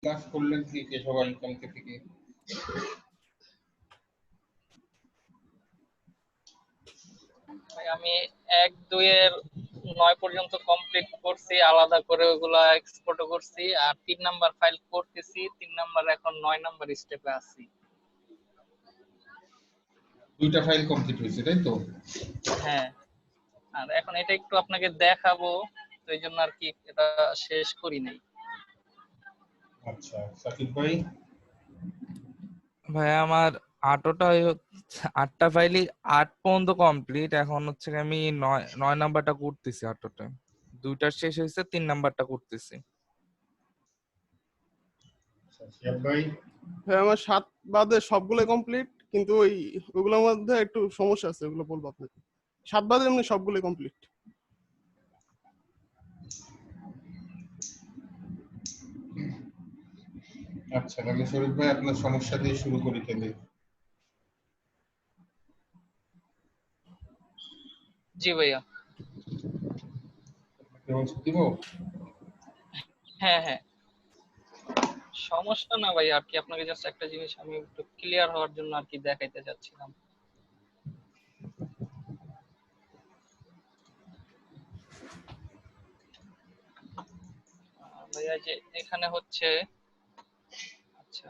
Class করলেন কি কে সবাই কালকে থেকে? আমি 1-2 এর 9 পর্যন্ত কমপ্লিট করছি, আলাদা করে ওগুলা এক্সপোর্ট করছি, আর 3 নাম্বার ফাইল করতেছি। 3 নাম্বার এখন 9 নাম্বার স্টেপে আছি। দুইটা ফাইল কমপ্লিট হয়েছে তাই তো? হ্যাঁ, আর এখন এটা একটু আপনাকে দেখাবো, তো এই জন্য আর কি এটা শেষ করি নাই। আচ্ছা সাকিব ভাই। ভাই আমার 8টা ফাইলই 8 পর্যন্ত কমপ্লিট। এখন হচ্ছে আমি 9 নাম্বারটা করতেছি। 8টা 2টা শেষ হয়েছে, 3 নাম্বারটা করতেছি। সাকিব ভাই হ্যাঁ আমার 7 বাদে সবগুলো কমপ্লিট, কিন্তু ওগুলোর মধ্যে একটু সমস্যা আছে, ওগুলো বলবো আপনাকে। 7 বাদে এমনি সবগুলো কমপ্লিট। আচ্ছা তাহলে শরীফ ভাই আপনার সমস্যা দিয়ে শুরু করি তাহলে। জি ভাইয়া। কেমন দিব? হ্যাঁ হ্যাঁ, সমস্যা না ভাই, আর কি আপনাকে জাস্ট একটা জিনিস আমি একটু ক্লিয়ার হওয়ার জন্য আর কি দেখাইতে যাচ্ছিলাম। ভাইয়া যে এখানে হচ্ছে, আচ্ছা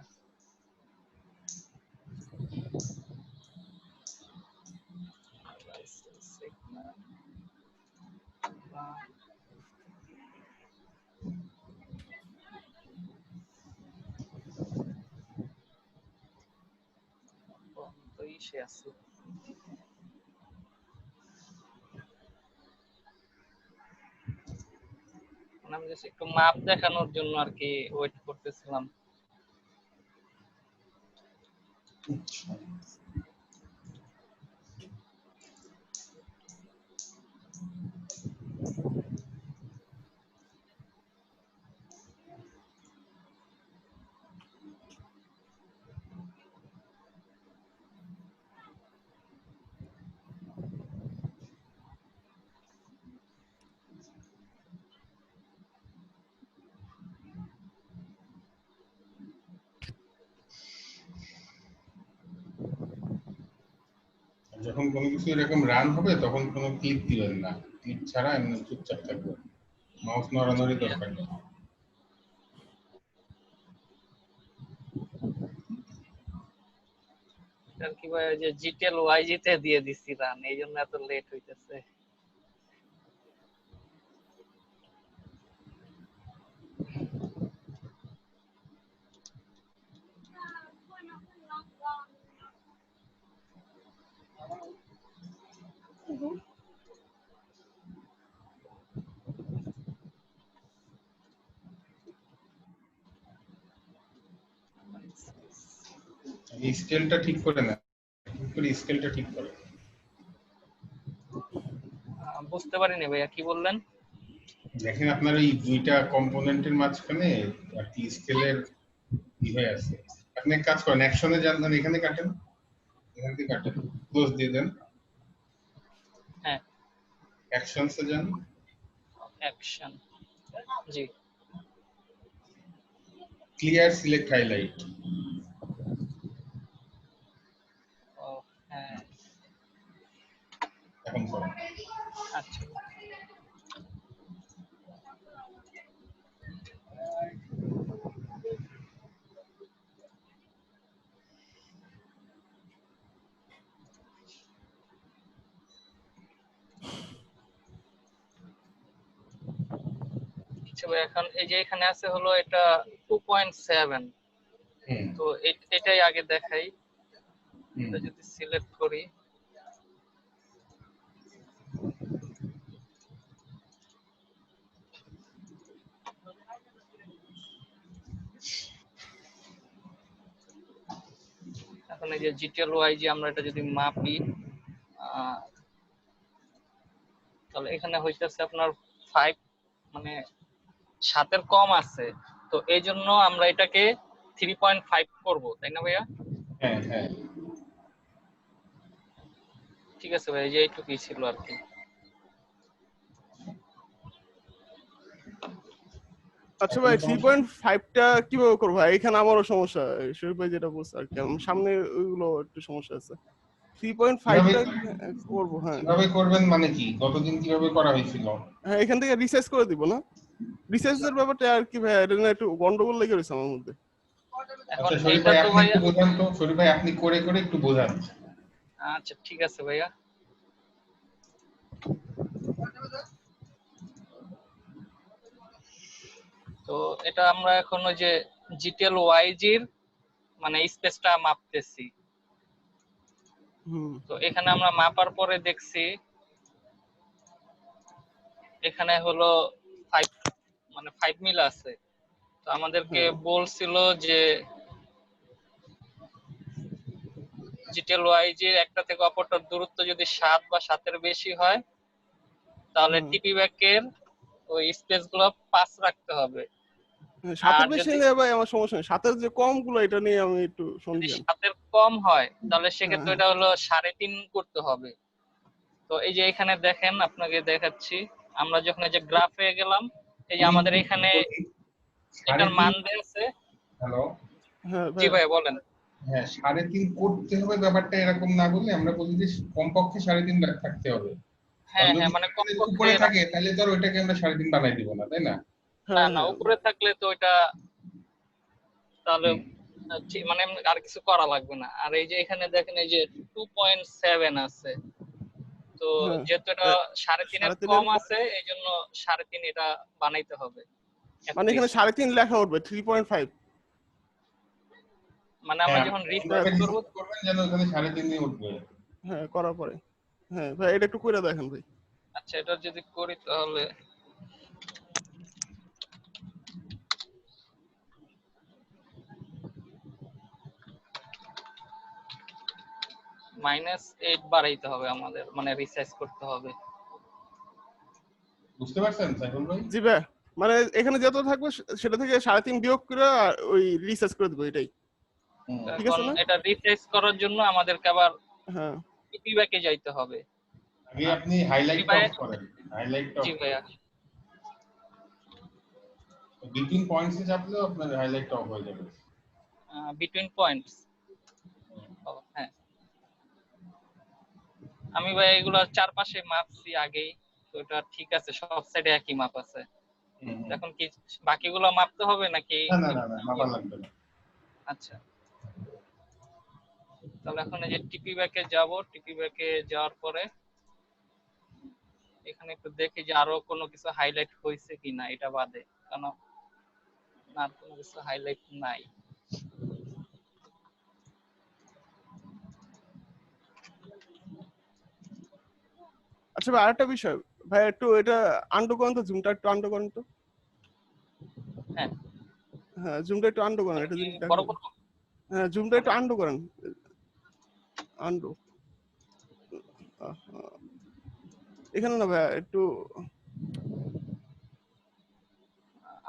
তো ইসে আছে। আমি জাস্ট একটু মাপ দেখানোর জন্য আর কি ওয়েট করতেছিলাম। যখন কোনো কিছু এরকম রান হবে তখন কোনো ক্লিক দিবেন না, ক্লিক ছাড়া এমনি চুপচাপ থাকবেন, মাউস নড়ানোরই দরকার নেই। আর কি ভাই, যে জিটেল ওয়াইজি তে দিয়ে দিছি রান, এই জন্য এত লেট হইতেছে। এই স্কেলটা ঠিক করে না, স্কেলটা ঠিক করে। বুঝতে পারিনি ভাইয়া, কি বললেন? দেখেন আপনার এই দুইটা কম্পোনেন্টের মাঝখানে আর কি স্কেলের হয়ে আছে। আপনি এক কাজ করেন, অ্যাকশনে যান, মানে এখানে কাটেন, এখান থেকে কাটেন, ক্লোজ দিয়ে দেন। হ্যাঁ, অ্যাকশনসে যান, অ্যাকশন, জি। Clear select highlight. ও হ্যাঁ, এখন করেন। আচ্ছা। আচ্ছা ভাই, এখন এই যে এখানে আছে হলো এটা 2.7, তো এটাই আগে দেখাই। এটা যদি সিলেক্ট করি, এখন এই যে জিটিএল ওয়াইজি আমরা এটা যদি মাপি, তাহলে এখানে হইতেছে আপনার 5, মানে 7-এর কম আছে, তো এই জন্য আমরা এটাকে 3.5 করব, তাই না ভাইয়া? হ্যাঁ হ্যাঁ, ঠিক আছে ভাই, এই যে এইটুকুই ছিল আর কি। আচ্ছা ভাই 3.5টা কিভাবে করবো ভাই? এখানে আমারও সমস্যা, শরীফ ভাই যেটা বলছে আর কি, আমার সামনে ওইগুলো একটু সমস্যা আছে। 3.5টা করবো। হ্যাঁ কিভাবে করবেন মানে কি? গতদিন কিভাবে করা হয়েছিল? হ্যাঁ, এখান থেকে রিসার্চ করে দিব না? রিসার্চের ব্যাপারটা আর কি ভাই, এটা না একটু গন্ডগোল লেগে রয়েছে আমার মধ্যে। এখন আচ্ছা শরীফ এইটা ভাই তো আপনি ভাইয়া, একটু বোঝান তো, শরীফ ভাই আপনি করে করে একটু বোঝান। আচ্ছা ঠিক আছে ভাইয়া। তো এটা আমরা এখন ওই যে জিটিএল ওয়াইজির মানে স্পেসটা মাপতেছি। তো এখানে আমরা মাপার পরে দেখছি এখানে হলো 5 মানে 5 মিল আছে। তো আমাদেরকে বলছিল যে জিটিএল ওয়াইজির একটা থেকে অপরটার দূরত্ব যদি 7 বা 7 এর বেশি হয় তাহলে টিপি ব্যাকের ওই স্পেস গুলো 5 রাখতে হবে। 7-এর আর বেশি যদি নিলে ভাই আমার সমস্যা নেই, 7-এর যে কম গুলো এটা নিয়ে আমি একটু যদি সন্দিহান। 7 এর কম হয় তাহলে সেক্ষেত্রে এটা হলো 3.5 করতে হবে। তো এই যে এখানে দেখেন, আপনাকে দেখাচ্ছি, আমরা যখন এই যে গ্রাফে গেলাম, এই যে আমাদের এখানে এটার মান দেয়া আছে। হ্যালো, হ্যাঁ জি ভাই, ভাই বলেন। হ্যাঁ 3.5 করতে হবে ব্যাপারটা এরকম না বলে আমরা বলি যে কমপক্ষে 3.5 থাকতে হবে। হ্যাঁ কারণ হ্যাঁ, যদি মানে কমপক্ষে উপরে থাকে তাহলে তো আর ওইটাকে আমরা 3.5 বানাই দিব না, তাই না? না না, উপরে থাকলে তো ওইটা তাহলে মানে আর কিছু করা লাগবে না। আর এই যে এখানে দেখেন এই যে 2.7 আছে, তো যেহেতু এটা 3.5 এর 3.5 কম আছে এই জন্য 3.5 এটা বানাইতে হবে। মানে এখানে 3.5 লেখা উঠবে 3.5। মানে আমরা যখন রিসার্চ করব করবেন যেন ওখানে 3.5 নিয়ে উঠবে। হ্যাঁ করার পরে হ্যাঁ ভাই এটা একটু কইরা দেখেন ভাই। আচ্ছা এটা যদি করি তাহলে -8 বাড়াইতে হবে আমাদের, মানে রিসার্চ করতে হবে। বুঝতে পারছেন সাইফুল ভাই? জি ভাই, মানে এখানে যত থাকবে সেটা থেকে 3.5 বিয়োগ করে ওই রিসার্চ করে দেবো এটাই, ঠিক এখন আছে না? এটা রিসার্চ করার জন্য আমাদেরকে আবার হ্যাঁ টিপি ব্যাকে যাইতে হবে। আগে আপনি হাইলাইটটা অফ করেন, হাইলাইটটা জি অফ ভাইয়া। বিটুইন পয়েন্টসে চাপলেও আপনার হাইলাইটটা অফ হয়ে যাবে। বিটুইন পয়েন্টস, হ্যাঁ আমি ভাই এগুলোর চারপাশে মাপছি আগেই, তো এটা ঠিক আছে, সব সাইডে একই মাপ আছে। এখন কি বাকিগুলো মাপতে হবে নাকি? না না না, মাপা লাগবে না। আচ্ছা তাহলে এখন এই যে টিপি ব্যাকে যাব, টিপি ব্যাকে যাওয়ার পরে এখানে একটু দেখি যে আরো কোনো কিছু হাইলাইট হয়েছে কিনা এটা বাদে, কারণ না কোনো কিছু হাইলাইট নাই। আচ্ছা ভাই আরেকটা বিষয় ভাই, একটু এটা আন্ডু করেন তো, জুমটা একটু আন্ডু করেন তো। হ্যাঁ হ্যাঁ জুমটা একটু আন্ডু করেন, এটা যদি বড় করব। হ্যাঁ জুমটা একটু আন্ডু করেন, আন্ডু এখানে না ভাই একটু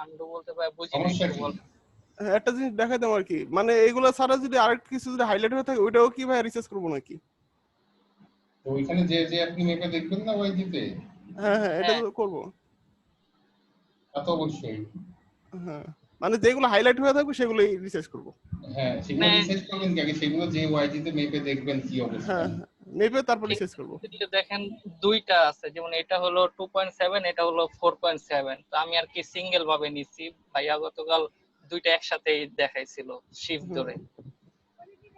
আন্ডু বলতে ভাই বুঝি নাই, সমস্যা একটু কি? বল। একটা জিনিস দেখাইতাম আর কি, মানে এগুলো ছাড়া যদি আরেকটা কিছু যদি হাইলাইট হয়ে থাকে ওইটাও কি ভাই রিসার্চ করবো নাকি? তো ওইখানে যে যে আপনি মেপে দেখবেন না ওইদিতে, হ্যাঁ হ্যাঁ এটা তো করবো। তা তো অবশ্যই। হ্যাঁ মানে যেগুলো হাইলাইট হয়ে থাকবে সেগুলোই রিসার্চ করবো। হ্যাঁ সেগুলো রিসার্চ করবেন কি আগে, সেগুলো যে ওয়াইজিতে মেপে দেখবেন কি অবস্থা। হ্যাঁ মেপে তারপর রিসার্চ করবো। দেখেন দুইটা আছে, যেমন এটা হলো 2.7, এটা হলো 4.7। তো আমি আর কি সিঙ্গেল ভাবে নিছি, ভাইয়া গতকাল দুইটা একসাথেই দেখাইছিল শিফট ধরে।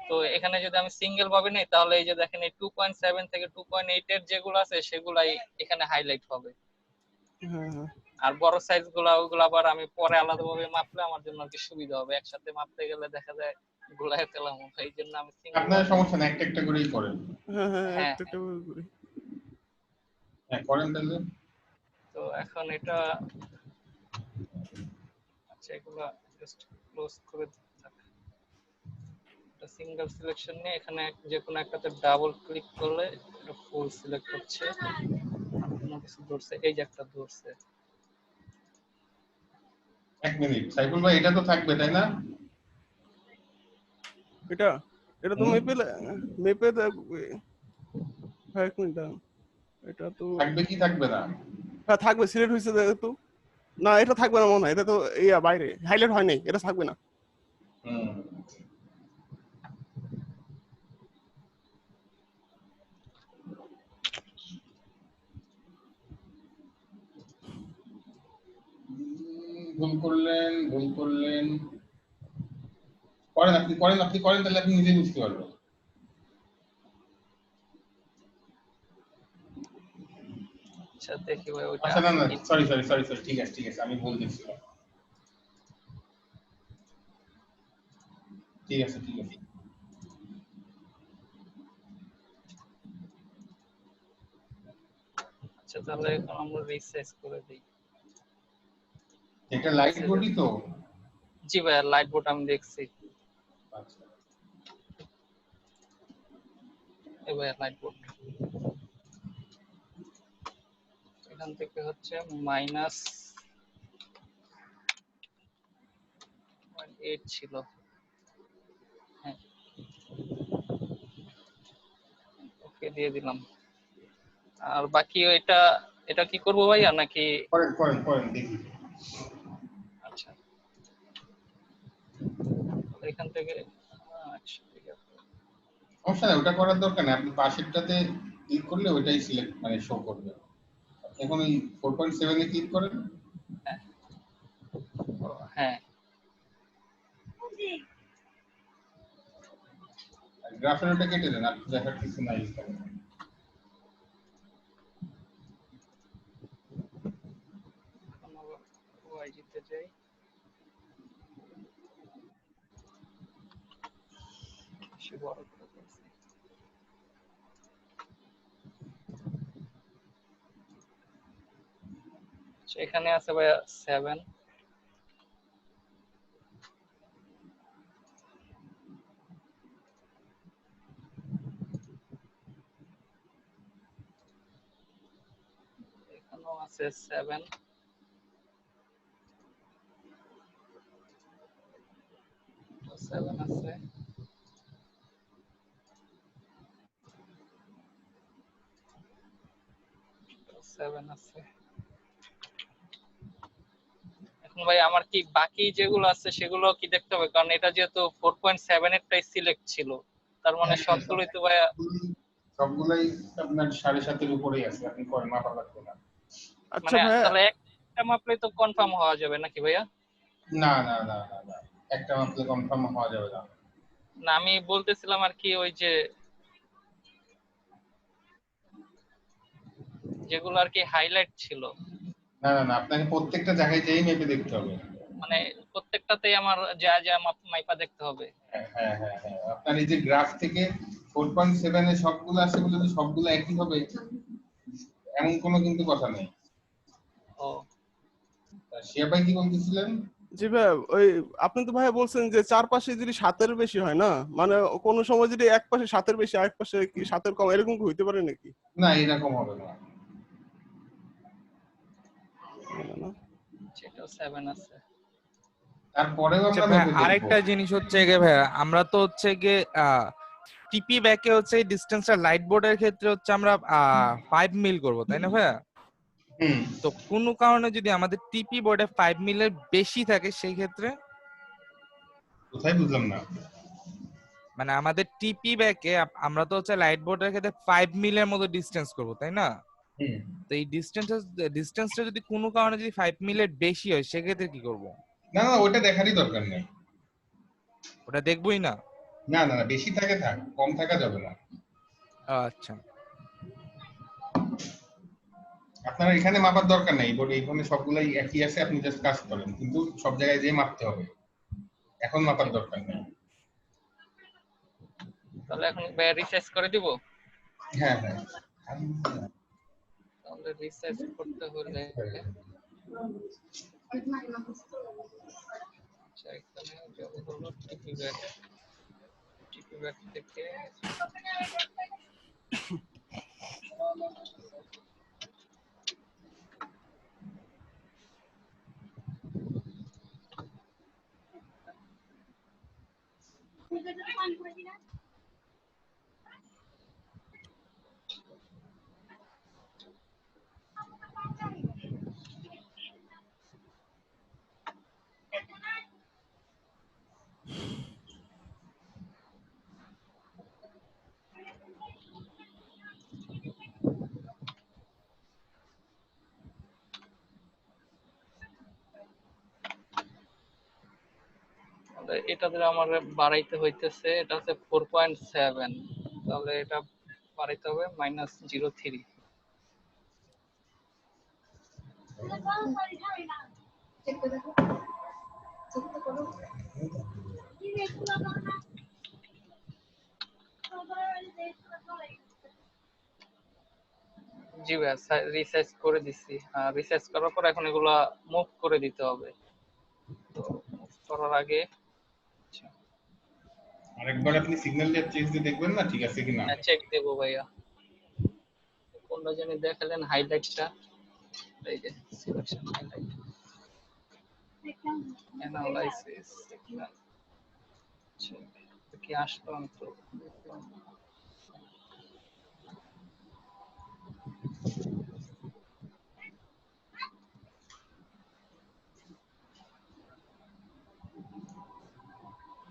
তো এখানে যদি আমি সিঙ্গেল ভাবে নেই তাহলে এই যে দেখেন এই 2.7 থেকে 2.8 এর যেগুলো আছে সেগুলাই এখানে হাইলাইট হবে। হ্যাঁ হ্যাঁ আর বড় সাইজ গুলা ওইগুলো আবার আমি পরে আলাদাভাবে মাপলে আমার জন্য আর কি সুবিধা হবে, একসাথে মাপতে গেলে দেখা যায় গুলায় ফেলাম, এই জন্য আমি সিঙ্গেল। আপনার সমস্যা না, একটা একটা করেই করেন। হ্যাঁ হ্যাঁ হ্যাঁ একটা একটা করে করি। হ্যাঁ করেন তাহলে। তো এখন এটা আচ্ছা এগুলা জাস্ট ক্লোজ করে থাক। এটা সিঙ্গেল সিলেকশন নিয়ে এখানে যে কোনো একটাতে ডাবল ক্লিক করলে এটা ফুল সিলেক্ট হচ্ছে। আর কোনো কিছু ধরছে, এই যে একটা ধরছে। এক মিনিট সাইফুল ভাই, এটা তো থাকবে তাই না? এটা এটা তো মেপে মেপে এক মিনিট, এটা তো থাকবে কি থাকবে না? হ্যাঁ থাকবে, সিলেক্ট হয়েছে যেহেতু। না এটা থাকবে না মনে হয়, এটা তো ইয়া বাইরে হাইলাইট হয় নাই, এটা থাকবে না। হুম ভুল করলেন, ভুল করলেন। করেন, আপনি করেন, আপনি করেন, তাহলে আপনি নিজেই বুঝতে পারবেন। আচ্ছা দেখি ভাই ওইটা আচ্ছা না আছে না, কি। সরি সরি সরি সরি, ঠিক আছে ঠিক আছে, আমি ভুল দেখছিলাম। ঠিক আছে ঠিক আছে। আচ্ছা তাহলে এখন আমরা রিসাইজ করে দিই। এটা লাইট বডি তো? জি ভাই, লাইট বোর্ড আমি দেখছি। আচ্ছা এবার লাইট বোর্ড এখান থেকে হচ্ছে -0.8 ছিল। হ্যাঁ ওকে দিয়ে দিলাম। আর বাকি এটা এটা কি করবো ভাইয়া নাকি? করেন করেন করেন দেখি। আচ্ছা এখান থেকে আচ্ছা ঠিক আছে। সমস্যা নাই, ওটা করার দরকার নেই, আপনি পাশেরটাতে ক্লিক করলে ওইটাই সিলেক্ট মানে শো করবে। এখন ওই 4.7 এ ক্লিক করেন। হ্যাঁ হ্যাঁ গ্রাফের ওটা কেটে দেন, আপনি দেখার কিছু নাই এখানে। ওয়াইজিতে যাই। বেশি বড় করে দিয়েছি। আচ্ছা, এখানে আছে ভাইয়া 7। এখানেও আছে 7। 7 আছে। 7 আছে। এখন ভাই আমার কি বাকি যেগুলো আছে সেগুলো কি দেখতে হবে, কারণ এটা যেহেতু 4.7 এরটাই সিলেক্ট ছিল, তার মানে হ্যাঁ, সবগুলোই তো ভাইয়া সবগুলাই আপনার 7.5 উপরেই আছে, আপনি করেন মাপা লাগবে না। আচ্ছা মানে ভাইয়া, তাহলে একটা মাপলে তো কনফার্ম হওয়া যাবে নাকি ভাইয়া? না না না না না, একটা মাপলে কনফার্ম হওয়া যাবে না। না আমি বলতেছিলাম আর কি ওই যে যেগুলো আর কি হাইলাইট ছিল, না না না, আপনাকে প্রত্যেকটা জায়গায় যেই মেপে দেখতে হবে। মানে প্রত্যেকটাতেই আমার যা যা মাইপা দেখতে হবে। হ্যাঁ হ্যাঁ হ্যাঁ হ্যাঁ, আপনার এই যে গ্রাফ থেকে 4.7 এ সবগুলো আছে বলে যে সবগুলো একই হবে এমন কোনো কিন্তু কথা নেই। ও শিয়া ভাই কি বলতেছিলেন? জি ভাই ওই আপনি তো ভাইয়া বলছেন যে চারপাশে যদি 7-এর বেশি হয় না, মানে কোনো সময় যদি এক পাশে 7-এর বেশি আরেক পাশে কি 7-এর কম, এরকম কি হইতে পারে নাকি? না, এরকম হবে না। হবে না না? সেটাও 7 আছে। তারপরেও আচ্ছা আমরা ভাই মেপে দেখবো। আরেকটা জিনিস হচ্ছে গিয়ে ভাই, আমরা তো হচ্ছে গিয়ে টিপি ব্যাকে হচ্ছে ডিসটেন্সটা লাইট বোর্ডের ক্ষেত্রে হচ্ছে আমরা 5 মিল করব তাই না ভাইয়া? হুম, তো কোনো কারণে যদি আমাদের টিপি বোর্ডে 5 মিলের বেশি থাকে সেই ক্ষেত্রে কোথায় বুঝলাম না। মানে আমাদের টিপি ব্যাকে আমরা তো হচ্ছে লাইট বোর্ডের ক্ষেত্রে 5 মিলের মতো ডিসটেন্স করব তাই না? হুম, তো এই ডিসটেন্সটা যদি কোনো কারণে যদি 5 মিলের বেশি হয় সেক্ষেত্রে কি করব? না না, ওটা দেখারই দরকার নেই। ওটা দেখবই না? না না না, বেশি থাকে থাক, কম থাকা যাবে না। আচ্ছা আপনার এখানে মাপার দরকার নেই, বোর্ড এইখানে সবগুলাই একই আছে, আপনি জাস্ট কাজ করেন, কিন্তু সব জায়গায় যেয়ে মাপতে হবে, এখন মাপার দরকার নেই। তাহলে এখন রিসার্চ করে দিব। হ্যাঁ হ্যাঁ, তাহলে রিসার্চ করতে হলে আচ্ছা এখানে যাবো হলো টিপি ব্যাক থেকে তাহলে এটা দিলে আমার বাড়াইতে হইতেছে, এটা হচ্ছে 4.7, তাহলে এটা বাড়াইতে হবে -0.3। জি ভাইয়া, রিসার্চ করে দিছি। রিসার্চ করার পর এখন এগুলা মুভ করে দিতে হবে। তো মুভ করার আগে আরেকবার আপনি সিগন্যাল দিয়ে চেক দিয়ে দেখবেন না ঠিক আছে কিনা। চেক দেবো ভাইয়া। কোনটা জানি দেখালেন হাইলাইটটা, এই যে সিলেকশন হাইলাইট, অ্যানালাইসিস সিগন্যাল, কি আসলো আমি তো দেখলাম না।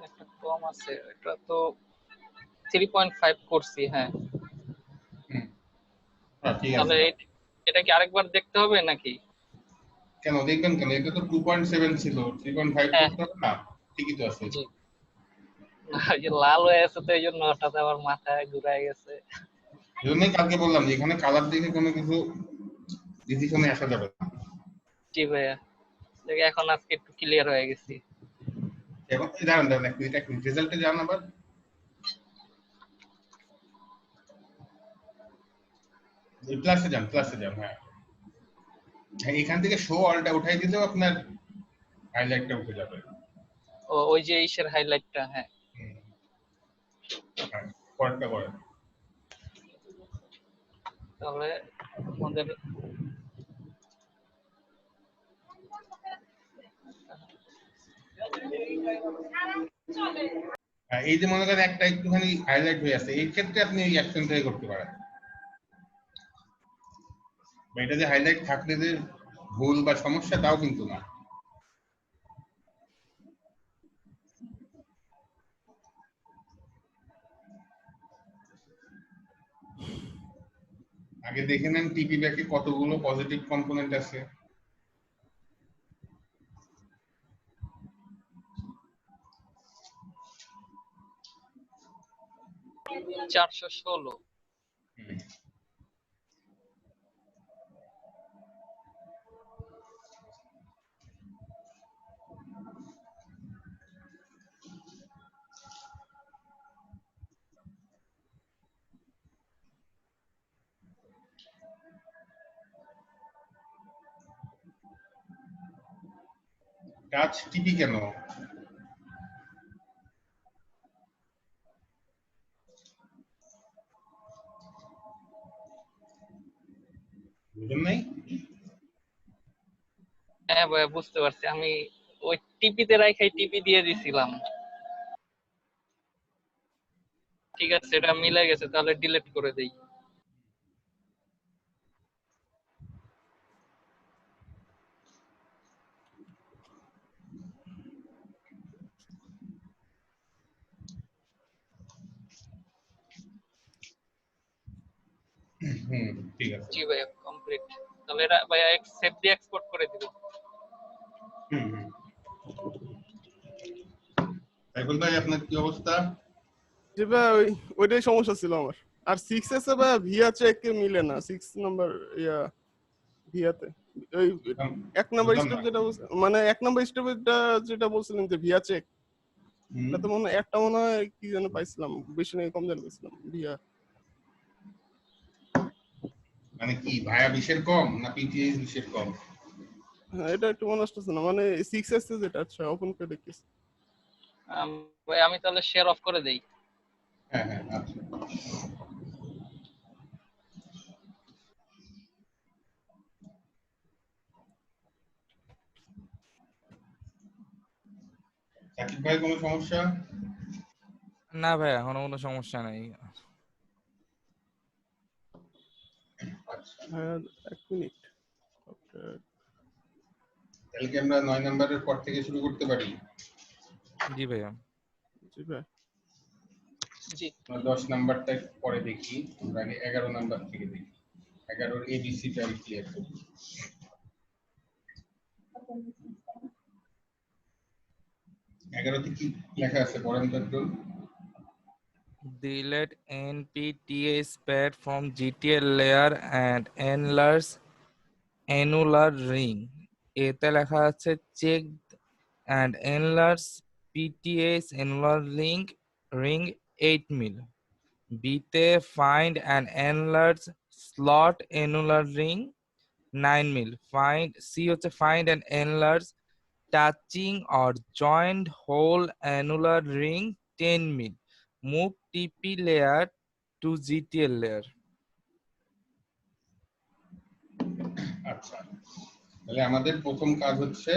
একটা কম আছে, এটা তো 3.5 করছি। হ্যাঁ, হুম, হ্যাঁ ঠিক আছে। তাহলে এটা কি আরেকবার দেখতে হবে নাকি? কেন দেখবেন কেন, এটা তো 2.7 ছিল, 3.5 হ্যাঁ করতে হবে না, ঠিকই তো আছে। জি, এই যে লাল হয়ে আছে তো এই জন্য হঠাৎ আমার মাথায় ঘুরায় গেছে। এই জন্যই কালকে বললাম যে এখানে কালার দেখে কোনো কিছু ডিসিশনে আসা যাবে না। জি ভাইয়া, দেখে এখন আজকে একটু ক্লিয়ার হয়ে গেছি। এখন দাঁড়ান দাঁড়ান এক মিনিট রেজাল্টে যান আবার। ক্লাসে যান হ্যাঁ। হ্যাঁ, এখান থেকে শো অলটা উঠাই দিলেও আপনার হাইলাইটটা উঠে যাবে। ও ওই যে ইসের হাইলাইটটা, হ্যাঁ হুম, হ্যাঁ পরেরটা করেন। তাহলে আমাদের হ্যাঁ, এই যে মনে করেন একটা একটুখানি হাইলাইট হয়ে আছে, এই ক্ষেত্রে আপনি এই অ্যাকশনটাই করতে পারেন। বা এটা যে হাইলাইট থাকলে যে ভুল বা সমস্যা তাও কিন্তু না। আগে দেখে নেন টিপি ব্যাকে কতগুলো পজিটিভ কম্পোনেন্ট আছে। 416। হুম, টাচ টিপি কেন? বুঝেন নাই? হ্যাঁ ভাইয়া বুঝতে পারছি, আমি ওই টিপিতে রাখাই টিপি দিয়ে দিছিলাম। ঠিক আছে, এটা মিলে গেছে, তাহলে ডিলিট করে দেই। হুম, ঠিক আছে। জি ভাইয়া কমপ্লিট। তাহলে এটা ভাইয়া সেভ দিয়ে এক্সপোর্ট করে দিব। হুম হুম। সাইফুল ভাই আপনার কি অবস্থা? যে ভাই ওইটাই সমস্যা ছিল আমার। আর 6 এস এ ভাই ভিয়া চেক মিলে না, 6 নাম্বার ইয়া ভিয়াতে ওই এক নাম্বার বুঝলাম স্টেপ না। যেটা মানে এক নাম্বার স্টেপটা যেটা বলছিলেন যে ভিয়া চেক, হুম, এটা তো মনে হয় একটা মনে হয় কি যেন পাইছিলাম, বেশি নাকি কম যেন পাইছিলাম ভিয়া। মানে কি ভায়া 20-এর কম না পিটিএইচ 20-এর কম? হ্যাঁ এটা একটু মনে আসতেছে না, মানে 6 এস যেটা আচ্ছা ওপেন করে দেখতেছি। ভাই আমি তাহলে শেয়ার অফ করে দেই। হ্যাঁ হ্যাঁ আচ্ছা। সাকিব ভাই কোনো সমস্যা? না ভাই, এখনো কোনো সমস্যা নাই। আচ্ছা, হ্যাঁ এক মিনিট। তাহলে কি আমরা 9 নম্বরের পর থেকে শুরু করতে পারি? জি ভাইয়া। জি ভাই। জি 10 নাম্বারটা পরে দেখি, আমরা আগে 11 নাম্বার থেকে দেখি। 11-র এবিসিটা আমি ক্লিয়ার করি। 11 তে কি লেখা আছে পড়েন তো একটু। delete NPTs pad from GTL layer and enlarge annular ring. এতে লেখা আছে check and enlarge PTS annular ring 8 mil. B তে find and enlarge slot annular ring 9 mil. C হচ্ছে find and enlarge touching or joined whole annular ring 10 mil. Move TP layer to GTL layer. আচ্ছা, তাহলে আমাদের প্রথম কাজ হচ্ছে,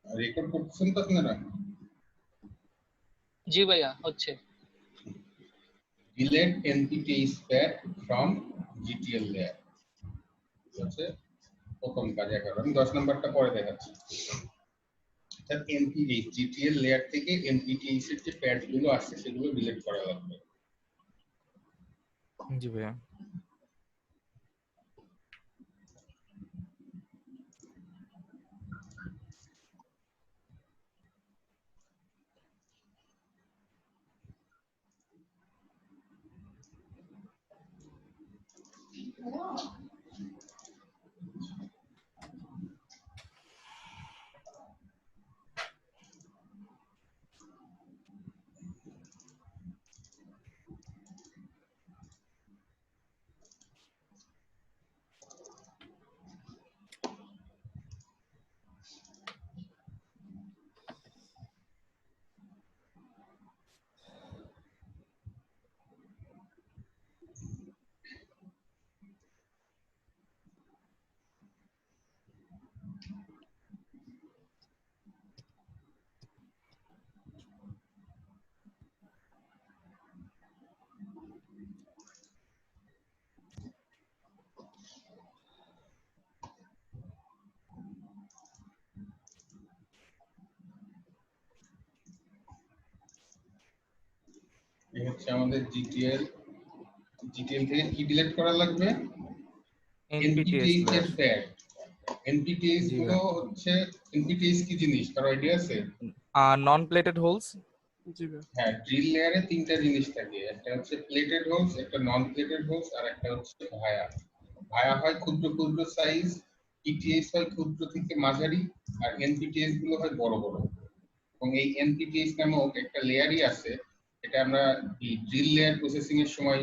record করতেছেন তো আপনারা? জি ভাইয়া হচ্ছে। delete NPTs pad from GTL layer হচ্ছে প্রথম কাজ। 11 আমি 10 নাম্বারটা পরে দেখাচ্ছি। অর্থাৎ NPTs GTL লেয়ার থেকে NPTs এর যে প্যাড গুলো আসছে সেগুলো ডিলিট করা লাগবে। জি ভাইয়া। এই হচ্ছে আমাদের GTL থেকে কি ডিলিট করা লাগবে? NPTs NPTs এর layer. প্যাড। NPTs জি গুলো ভাইয়া। হচ্ছে, NPTs কি জিনিস কারো আইডিয়া আছে? Non-plated holes. জি ভাই। হ্যাঁ, ড্রিল লেয়ারে তিনটা জিনিস থাকে, একটা হচ্ছে প্লেটেড হোলস, একটা নন প্লেটেড হোলস, আর একটা হচ্ছে ভায়া। ভায়া হয় ক্ষুদ্র ক্ষুদ্র সাইজ, পিটিএস হয় ক্ষুদ্র থেকে মাঝারি, আর এনপিটিএস গুলো হয় বড় বড়। এবং এই এনপিটিএস নামক একটা লেয়ারই আছে, এটা আমরা এই ড্রিল লেয়ার প্রসেসিং এর সময়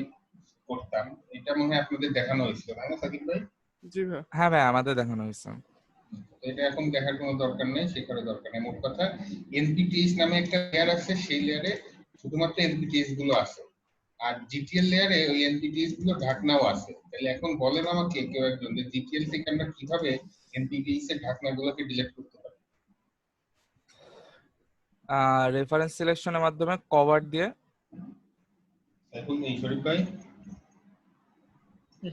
করতাম। এটা মনে হয় আপনাদের দেখানো হয়েছিল, তাই না সাকিব ভাই? জি ভাই। হ্যাঁ ভাই, আমাদের দেখানো হয়েছে। এটা এখন দেখার কোনো দরকার নেই, শেখারও দরকার নেই। মোট কথা এনপিটিএস নামে একটা লেয়ার আছে, সেই লেয়ারে শুধুমাত্র এনপিটিএস গুলো আছে, আর জিটিএল লেয়ারে ওই এনপিটিএস গুলো ঢাকনাও আছে। তাহলে এখন বলেন আমাকে কেউ একজন যে জিটিএল থেকে আমরা কিভাবে এনপিটিএস এর ঢাকনাগুলোকে ডিলিট করতে পারি? রেফারেন্স সিলেকশনের মাধ্যমে কভার দিয়ে। এখন এই শরীফ ভাই।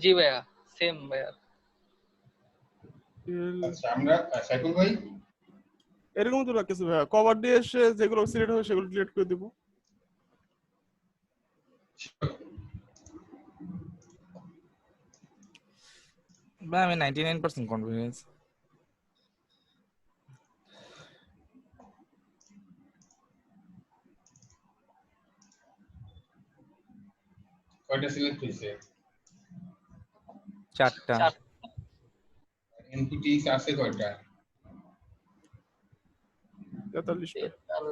জি ভাইয়া, সেম ভাইয়া। আচ্ছা, আমরা সাইফুল ভাই এরকম তো রাখতেছে ভাইয়া, কভার দিয়ে এসে যেগুলো সিলেক্ট হবে সেগুলো ডিলিট করে দিব। ভাই আমি 99% কনফিডেন্স। কয়টা সিলেক্ট হয়েছে? 4টা। এনপিটিএস আছে কয়টা? 43টা।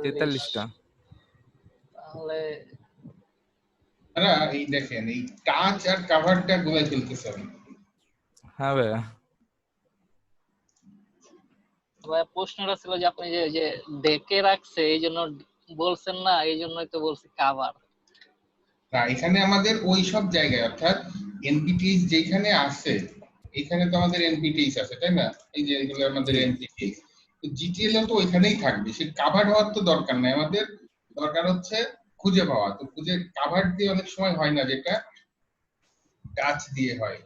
43টা। তাহলে আপনারা এই দেখেন, এই টাচ আর কভারটা গুলাই ফেলতেছেন। হ্যাঁ ভাইয়া। ভাইয়া প্রশ্নটা ছিল যে আপনি যে ডেকে রাখছে এই জন্য বলছেন না, এই জন্যই তো বলছি কাভার। না, এখানে আমাদের ওই সব জায়গায়, অর্থাৎ এনপিটিএস যেখানে আছে এখানে তো আমাদের এনপিটিএস আছে, তাই না? এই যে এগুলো আমাদের জি। এনপিটিএস, তো জিটিএল তো ওইখানেই থাকবে, সে কভার হওয়ার তো দরকার নাই। আমাদের দরকার হচ্ছে খুঁজে পাওয়া। তো খুঁজে কভার দিয়ে অনেক সময় হয় না, যেটা টাচ দিয়ে হয়।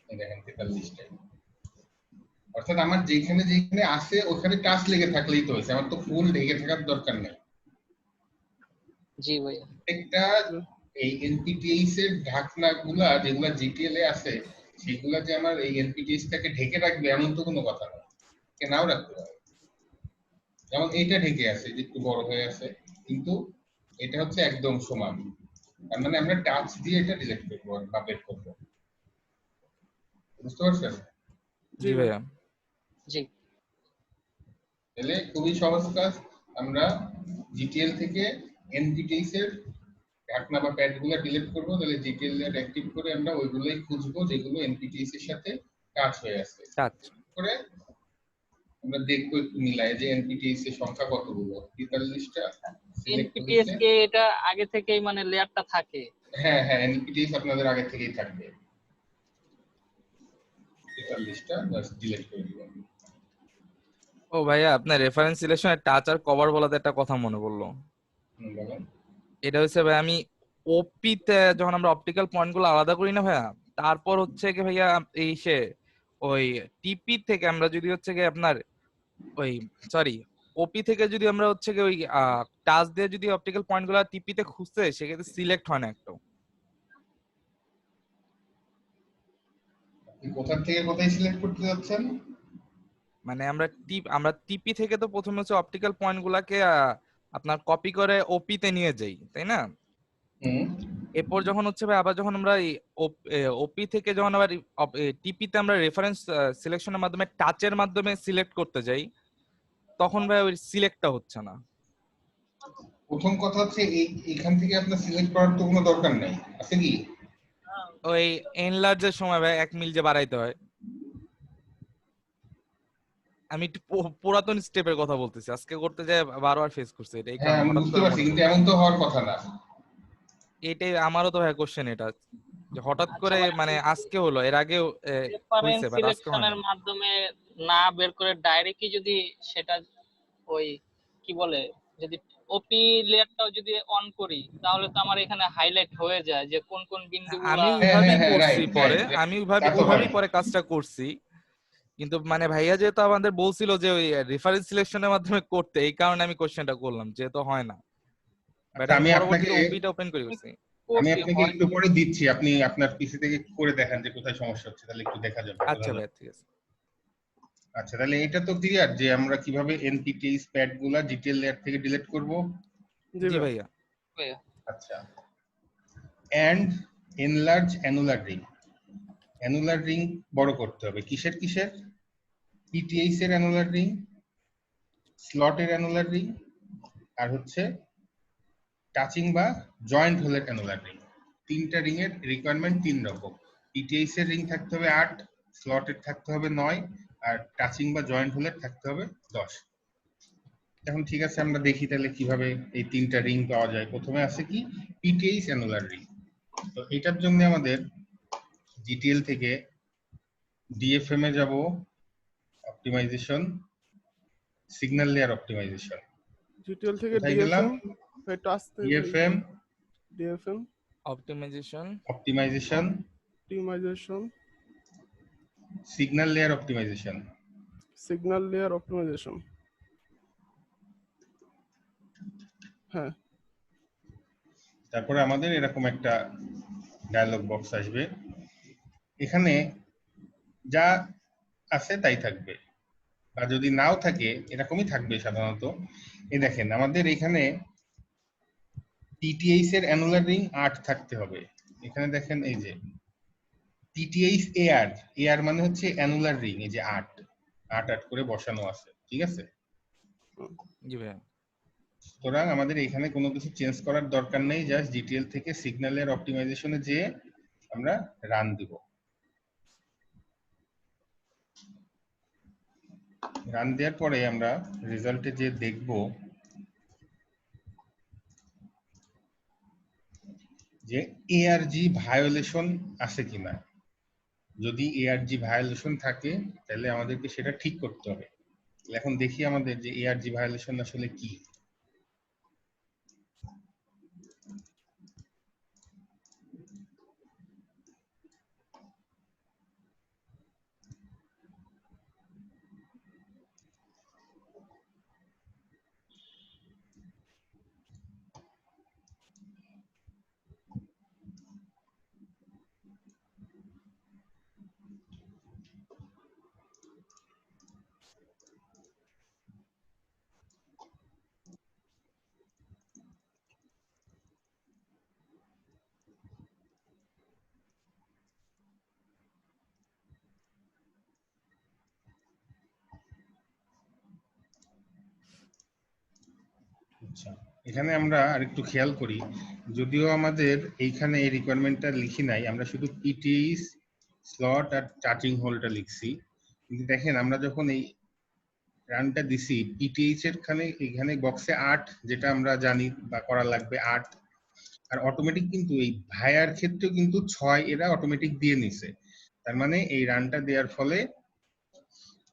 এই দেখেন 43টায়, অর্থাৎ আমার যেখানে যেখানে আছে ওখানে টাচ লেগে থাকলেই তো হয়েছে, আমার তো ফুল ঢেকে থাকার দরকার নেই। জি ভাইয়া। একটা এই এনপিটিএস এর ঢাকনাগুলা যেগুলা জিটিএল এ আছে সেগুলা যে আমার এই এনপিটিএস টাকে ঢেকে রাখবে এমন তো কোনো কথা না, কে নাও রাখতে পারে। যেমন এইটা ঢেকে আছে, যে একটু বড় হয়ে আছে, কিন্তু এটা হচ্ছে একদম সমান। তার মানে আমরা টাচ দিয়ে এটা ডিলিট করবো বা বের করবো। বুঝতে পারছেন? জি জি ভাই। ভাইয়া। জি। তাহলে খুবই সহজ কাজ। আমরা জিটিএল থেকে এনপিটিএস এর ঢাকনা বা প্যাড গুলো ডিলিট করবো, তাহলে জিটিএল লেয়ার অ্যাক্টিভ করে আমরা ওইগুলোই খুঁজবো যেগুলো এনপিটিএস এর সাথে টাচ হয়ে আছে। টাচ। করে আমরা দেখবো একটু মিলাই যে এনপিটিএস এর সংখ্যা কতগুলো, 43টা সিলেক্ট এনপিটিএস হয়েছে। কে এটা আগে থেকেই মানে লেয়ারটা থাকে? হ্যাঁ হ্যাঁ, এনপিটিএস আপনাদের আগে থেকেই থাকবে। 43টা বাস ডিলিট করে দিবেন। ও ভাইয়া, আপনার রেফারেন্স সিলেকশনে টাচ আর কভার বলাতে একটা কথা মনে পড়লো। বলেন। এটা হচ্ছে ভাই, আমি ওপি তে যখন আমরা অপটিক্যাল পয়েন্ট গুলো আলাদা করি না ভাইয়া, তারপর হচ্ছে কি ভাইয়া এই সে ওই টিপি থেকে আমরা যদি হচ্ছে কি আপনার ওই সরি ওপি থেকে যদি আমরা হচ্ছে কি ওই টাচ দিয়ে যদি অপটিক্যাল পয়েন্ট গুলো টিপিতে খুঁজতে, সেক্ষেত্রে সিলেক্ট হয় না একটাও। আপনি কোথা থেকে কোথায় সিলেক্ট করতে যাচ্ছেন? মানে আমরা টিপি থেকে তো প্রথমে হচ্ছে অপটিক্যাল পয়েন্ট গুলাকে আপনার কপি করে ওপি তে নিয়ে যাই, তাই না? হুম। এরপর যখন হচ্ছে ভাই আবার যখন আমরা এই ওপি থেকে যখন আবার টিপিতে আমরা রেফারেন্স সিলেকশনের মাধ্যমে টাচের মাধ্যমে সিলেক্ট করতে যাই, তখন ভাই ওই সিলেক্টটা হচ্ছে না। প্রথম কথা হচ্ছে এখান থেকে আপনার সিলেক্ট করার তো কোনো দরকার নাই, আছে কি? ওই এনলার্জের সময় ভাই 1 মিল যে বাড়াইতে হয়। আমি একটু পুরাতন স্টেপের কথা বলতেছি, আজকে করতে যায় বারবার ফেস করছে এটা, এই হ্যাঁ কারণে আমি হঠাৎ বুঝতে করে পারছি, মনে কিন্তু পড়লো। এমন তো হওয়ার কথা না। এটাই আমারও তো ভাই কোশ্চেন এটা, যে হঠাৎ আচ্ছা করে ভাই, মানে আজকে হলো, এর আগেও রেফারেন্স হয়েছে বাট আজকে হয় সিলেকশনের না। মাধ্যমে না বের করে ডাইরেক্টলি যদি সেটা ওই কি বলে, যদি ওপি লেয়ারটাও যদি অন করি, তাহলে তো আমার এখানে হাইলাইট হয়ে যায় যে কোন কোন বিন্দুগুলা। আমি হ্যাঁ হ্যাঁ ওইভাবেই হ্যাঁ, করছি রাইট পরে, রাইট। আমি তা তো হয়। ওইভাবেই পরে কাজটা করছি। কিন্তু মানে ভাইয়া যেহেতু আমাদের বলছিল যে ওই রেফারেন্স সিলেকশনের মাধ্যমে করতে, এই কারণে আমি কোশ্চেনটা করলাম, যেহেতু হয় না। বাট আচ্ছা আমি আমি আপনাকে পরবর্তীতে ওপিটা ওপেন করে গেছি। করছি হয়। একটু পরে দিচ্ছি, আপনি আপনার পিসি থেকে করে দেখেন যে কোথায় সমস্যা হচ্ছে, তাহলে একটু দেখা যাবে, বোঝা আচ্ছা যাবে। ভাই, ঠিক আছে। আচ্ছা তাহলে এটা তো ক্লিয়ার যে আমরা কিভাবে এনপিটিএস প্যাড গুলা জিটিএল লেয়ার থেকে ডিলিট করব। জি জি ভাই। ভাইয়া। আচ্ছা, and enlarge annular ring. Annular ring বড় করতে হবে কিসের কিসের? পিটিএইচ এর অ্যানুলার রিং, স্লটের অ্যানুলার রিং, আর হচ্ছে টাচিং বা জয়েন্ট হোলের অ্যানুলার রিং। তিনটা রিং এর রিকোয়ারমেন্ট তিন রকম। পিটিএইচ এর রিং থাকতে হবে 8, স্লটের থাকতে হবে 9, আর টাচিং বা জয়েন্ট হোলের থাকতে হবে 10। এখন ঠিক আছে, আমরা দেখি তাহলে কিভাবে এই তিনটা রিং পাওয়া যায়। প্রথমে আছে কি পিটিএইচ অ্যানুলার রিং। তো এটার জন্য আমাদের জিটিএল থেকে ডিএফএম এ যাব, optimisation, signal layer optimisation. GTL থেকে কোথায় গেলাম? ডিএফএম, একটু আসতে ভাই। DFM, DFM, optimisation, optimisation, optimisation, signal layer optimisation. Signal layer optimisation. হ্যাঁ। তারপরে আমাদের এরকম একটা ডায়লগ বক্স আসবে, এখানে যা আছে তাই থাকবে, বা যদি নাও থাকে এরকমই থাকবে সাধারণত। এই দেখেন আমাদের এখানে পিটিএইচ এর অ্যানুলার রিং 8 থাকতে হবে। এখানে দেখেন এই যে পিটিএইচ এআর, এআর মানে হচ্ছে অ্যানুলার রিং, এই যে 8 8 8 করে বসানো আছে, ঠিক আছে? জি ভাইয়া। সুতরাং আমাদের এখানে কোনো কিছু চেঞ্জ করার দরকার নেই, জাস্ট জিটিএল থেকে সিগন্যালের অপটিমাইজেশনে যেয়ে আমরা রান দিব। রান দেওয়ার পরে আমরা রেজাল্টে যে দেখব যে এআরজি ভায়োলেশন আছে কিনা। যদি এআরজি ভায়োলেশন থাকে তাহলে আমাদেরকে সেটা ঠিক করতে হবে। এখন দেখি আমাদের যে এআরজি ভায়োলেশন আসলে কি। আচ্ছা, এখানে আমরা আরেকটু খেয়াল করি, যদিও আমাদের এইখানে এই রিকোয়ারমেন্টটা লিখি নাই, আমরা শুধু পিটিএইচ স্লট আর চার্জিং হোলটা লিখছি, কিন্তু দেখেন আমরা যখন এই রানটা দিছি পিটিএইচ এর এখানে বক্সে 8 যেটা আমরা জানি বা করা লাগবে 8, আর অটোমেটিক কিন্তু এই ভায়ার ক্ষেত্রেও কিন্তু 6 এরা অটোমেটিক দিয়ে নিছে। তার মানে এই রানটা দেওয়ার ফলে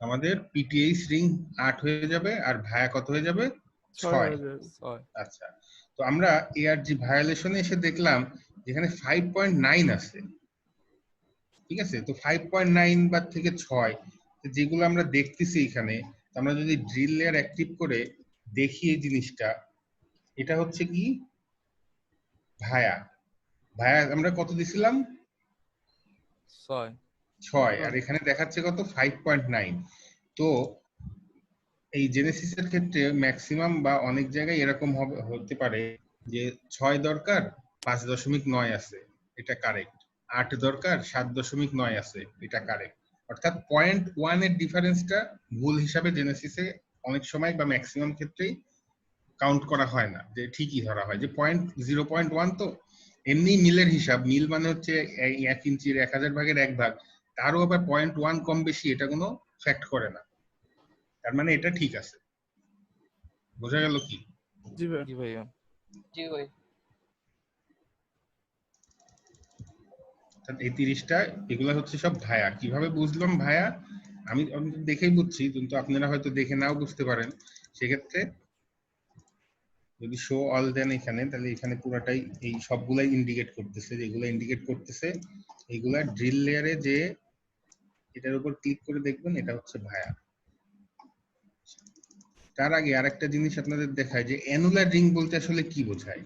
আমাদের পিটিএইচ রিং 8 হয়ে যাবে আর ভায়া কত হয়ে যাবে? 6 6। হয়ে যাবে। 6 আচ্ছা, তো আমরা এআরজি ভায়োলেশনে এসে দেখলাম যেখানে 5.9 আছে, ঠিক আছে? তো 5.9 বা থেকে 6 যেগুলো আমরা দেখতেছি এখানে, আমরা যদি ড্রিল লেয়ার অ্যাক্টিভ করে দেখি এই জিনিসটা, এটা হচ্ছে কি ভায়া। ভায়া আমরা কত দিছিলাম? 6 6, আর এখানে দেখাচ্ছে কত? 5.9। তো এই জেনেসিসের ক্ষেত্রে ম্যাক্সিমাম বা অনেক জায়গায় এরকম হতে পারে যে 6 দরকার 5.9 আছে, এটা কারেক্ট। 8 দরকার 7.9 আছে, এটা কারেক্ট। অর্থাৎ 0.1 এর ডিফারেন্সটা ভুল হিসাবে জেনেসিসে অনেক সময় বা ম্যাক্সিমাম ক্ষেত্রেই কাউন্ট করা হয় না, যে ঠিকই ধরা হয় যে 0.1। তো এমনি মিলের হিসাব, মিল মানে হচ্ছে 1 ইঞ্চির 1000 ভাগের 1 ভাগ, তারও আবার 0.1 কম বেশি এটা কোনো ফ্যাক্ট করে না, তার মানে এটা ঠিক আছে। বোঝা গেল কি? জি ভাই। জি ভাইয়া। জি ভাই। এই 30টা এগুলা হচ্ছে সব ভায়া। কিভাবে বুঝলাম ভায়া? আমি দেখেই বুঝছি, কিন্তু আপনারা হয়তো দেখে নাও বুঝতে পারেন। সেক্ষেত্রে যদি শো অল দেন এখানে, তাহলে এখানে পুরাটাই এই সবগুলাই ইন্ডিকেট করতেছে, যেগুলো ইন্ডিকেট করতেছে এইগুলা ড্রিল লেয়ারে যে এটার উপর ক্লিক করে দেখবেন, এটা হচ্ছে ভায়া। তার আগে আরেকটা জিনিস আপনাদের দেখায় যে অ্যানুলার রিং বলতে আসলে কি বোঝায়।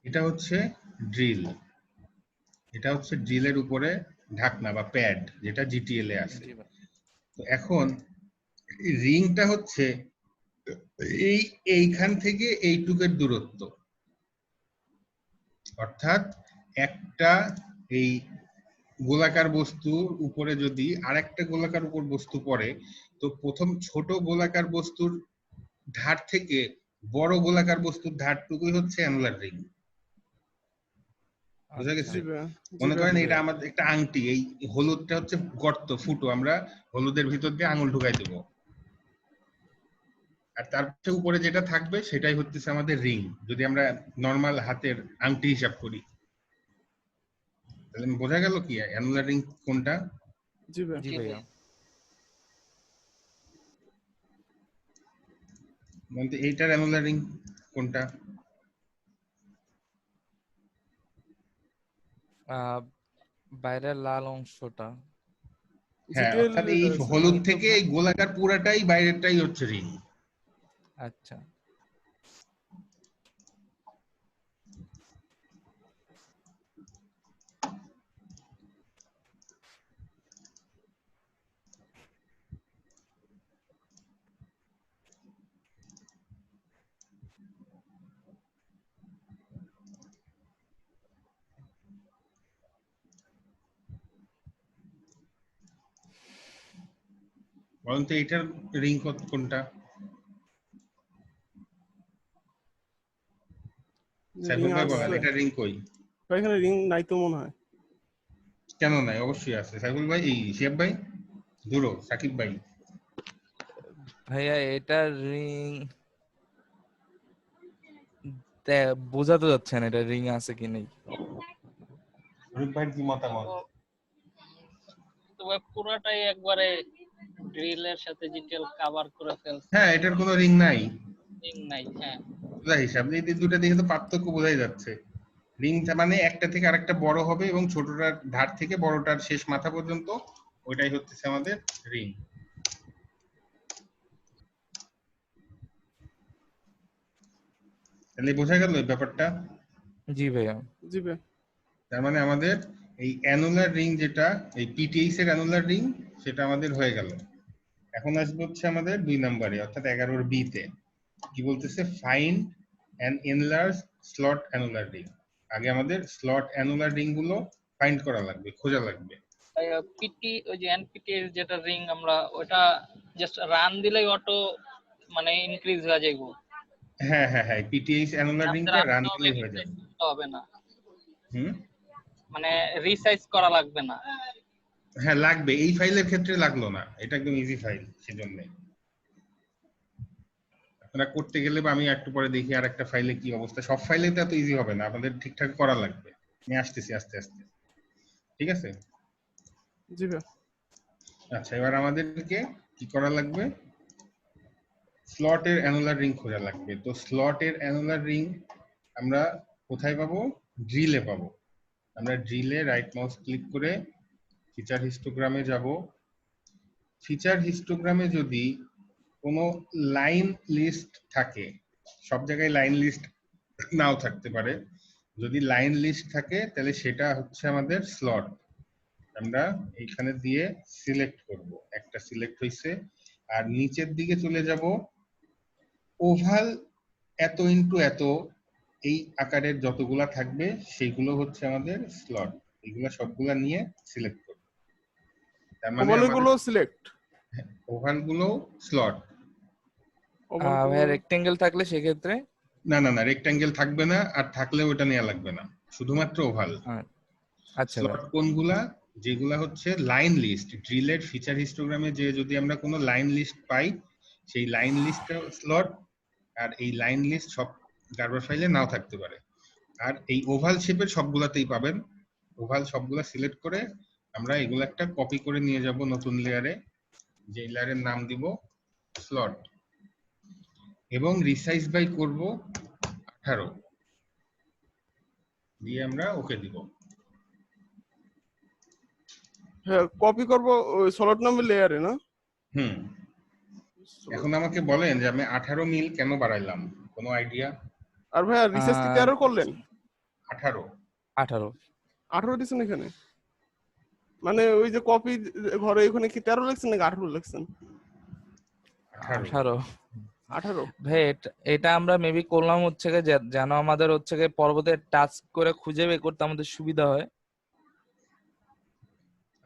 এটা হচ্ছে ড্রিল, এটা হচ্ছে ড্রিলের উপরে ঢাকনা বা প্যাড, যেটা জিটিএল এ আছে। জি ভাই। তো এখন রিংটা হচ্ছে এইখান থেকে এইটুকের দূরত্ব, অর্থাৎ একটা এই গোলাকার বস্তুর উপরে যদি আরেকটা গোলাকার উপর বস্তু পড়ে, তো প্রথম ছোট গোলাকার বস্তুর ধার থেকে বড় গোলাকার বস্তুর ধারটুকুই হচ্ছে অ্যানুলার রিং। বুঝা গেছে? জি ভাই। মনে করেন জি এটা ভাইয়া। আমাদের একটা আংটি, এই হলুদটা হচ্ছে গর্ত, ফুটো, আমরা হলুদের ভিতর দিয়ে আঙুল ঢুকাই দেবো, আর তার উপরে যেটা থাকবে সেটাই হচ্ছে আমাদের রিং, যদি আমরা নর্মাল হাতের আংটি হিসাব করি। তাহলে বোঝা গেল কি অ্যানুলার রিং কোনটা? জি ভাই। জি জি ভাইয়া। ভাই। মানে এইটার অ্যানুলার রিং কোনটা? বাইরের লাল অংশটা। হ্যাঁ, জিটিএল অর্থাৎ এই যেটা আছে। হলুদ থেকে এই গোলাকার পুরাটাই বাইরেরটাই হচ্ছে রিং। আচ্ছা। বলুন তো এইটার রিং কোনটা? রিং সাইফুল ভাই বলেন, আছে এটা রিং কই? ভাই, এখানে রিং নাই তো মনে হয়। কেন নাই? অবশ্যই আছে। সাইফুল ভাই, এই শিয়াব ভাই, ধুরো সাকিব ভাই। ভাইয়া এটা রিং বোঝাতে যাচ্ছে না এটা রিং আছে কি নেই। রূপ ভাইয়ের কি মতামত? তো ভাই পুরাটাই একবারে ড্রিলের সাথে ডিটেল কভার করে ফেলছে, হ্যাঁ, এটার কোনো রিং নাই। রিং নাই। হ্যাঁ। সোজা হিসাব, এই দুটা দেখে তো পার্থক্য বোঝাই যাচ্ছে। রিংটা মানে একটা থেকে আরেকটা বড় হবে এবং ছোটটার ধার থেকে বড়টার শেষ মাথা পর্যন্ত, ওইটাই হচ্ছে আমাদের রিং। তাহলে বোঝা গেল এই ব্যাপারটা? জি ভাইয়া। জি ভাই। তার মানে আমাদের এই অ্যানুলার রিং যেটা, এই পিটিএইচ এর অ্যানুলার রিং, সেটা আমাদের হয়ে গেল। এখন আসবে হচ্ছে আমাদের 2 নম্বরে, অর্থাৎ 11 বি তে। কি বলতেছে? Find an enlarge slot annular ring. আগে আমাদের স্লট অ্যানুলার রিং গুলো ফাইন্ড করা লাগবে, খোঁজা লাগবে। পিটি ওই যে এনপিটিএস যেটা রিং আমরা ওটা জাস্ট রান দিলেই অটো মানে ইনক্রিজ হয়ে যাইবো। হ্যাঁ হ্যাঁ হ্যাঁ, পিটিএইচ অ্যানুলার রিংটা রান দিলেই হয়ে যাবে। হবে না, হুম, মানে রিসাইজ করা লাগবে না। হ্যাঁ লাগবে, এই ফাইলের ক্ষেত্রে লাগলো না, এটা একদম ইজি ফাইল, সেজন্য আপনারা করতে গেলে বা আমি একটু পরে দেখি আর একটা ফাইলে কি অবস্থা। সব ফাইলে তো এত ইজি হবে না, আপনাদের ঠিকঠাক করা লাগবে। আমি আসতেছি আস্তে আস্তে, ঠিক আছে? জি ভাই। আচ্ছা, এবার আমাদেরকে কি করা লাগবে? স্লটের অ্যানুলার রিং খোঁজা লাগবে। তো স্লটের অ্যানুলার রিং আমরা কোথায় পাবো? ড্রিলে পাবো। আমরা ড্রিলে রাইট মাউস ক্লিক করে ফিচার হিস্টোগ্রামে যাব। ফিচার হিস্টোগ্রামে যদি কোনো লাইন লিস্ট থাকে, সব জায়গায় লাইন লিস্ট নাও থাকতে পারে, যদি লাইন লিস্ট থাকে তাহলে সেটা হচ্ছে আমাদের স্লট। আমরা এইখানে দিয়ে সিলেক্ট করব, একটা সিলেক্ট হয়েছে। আর নিচের দিকে চলে যাব, ওভাল এত ইনটু এত, এই আকারের যতগুলা থাকবে সেইগুলো হচ্ছে আমাদের স্লট। এগুলো সবগুলা নিয়ে সিলেক্ট করব। তার মানে ওভালগুলো সিলেক্ট, ওভাল গুলো স্লট। ভাই রেক্টেঙ্গেল থাকলে সেক্ষেত্রে? না না না, রেক্টাঙ্গেল থাকবে না, আর থাকলেও এটা নেওয়া লাগবে না, শুধুমাত্র ওভাল। আচ্ছা ভাই। স্লট কোনগুলা? যেগুলা হচ্ছে লাইন লিস্ট, ড্রিলের ফিচার হিস্টোগ্রামে যে যদি আমরা কোনো লাইন লিস্ট পাই, সেই লাইন লিস্টটা স্লট। আর এই লাইন লিস্ট সব গার্বার ফাইলে নাও থাকতে পারে। আর এই ওভাল শেপের সবগুলাতেই পাবেন। ওভাল সবগুলা সিলেক্ট করে আমরা এগুলো একটা কপি করে নিয়ে যাব নতুন লেয়ারে, যে লেয়ারের নাম দিব স্লট, এবং রিসাইজ বাই করব 18 দিয়ে আমরা ওকে দিব। হ্যাঁ, কপি করব ওই সলট নামের লেয়ারে না? হুম, এখন আমাকে বলেন যে আমি 18 মিল কেন বাড়াইলাম, কোনো আইডিয়া? আর ভাই রিসার্চ কি 13 করলেন? 18 18 দিছেন এখানে, মানে ওই যে কপি ঘরে ওখানে কি 13 লিখছেন নাকি 18 লিখছেন? 18 18 ভাই। এটা আমরা মেবি করলাম হচ্ছে যেন আমাদের হচ্ছে পর্বতে টাচ করে খুঁজে বের করতে আমাদের সুবিধা হয়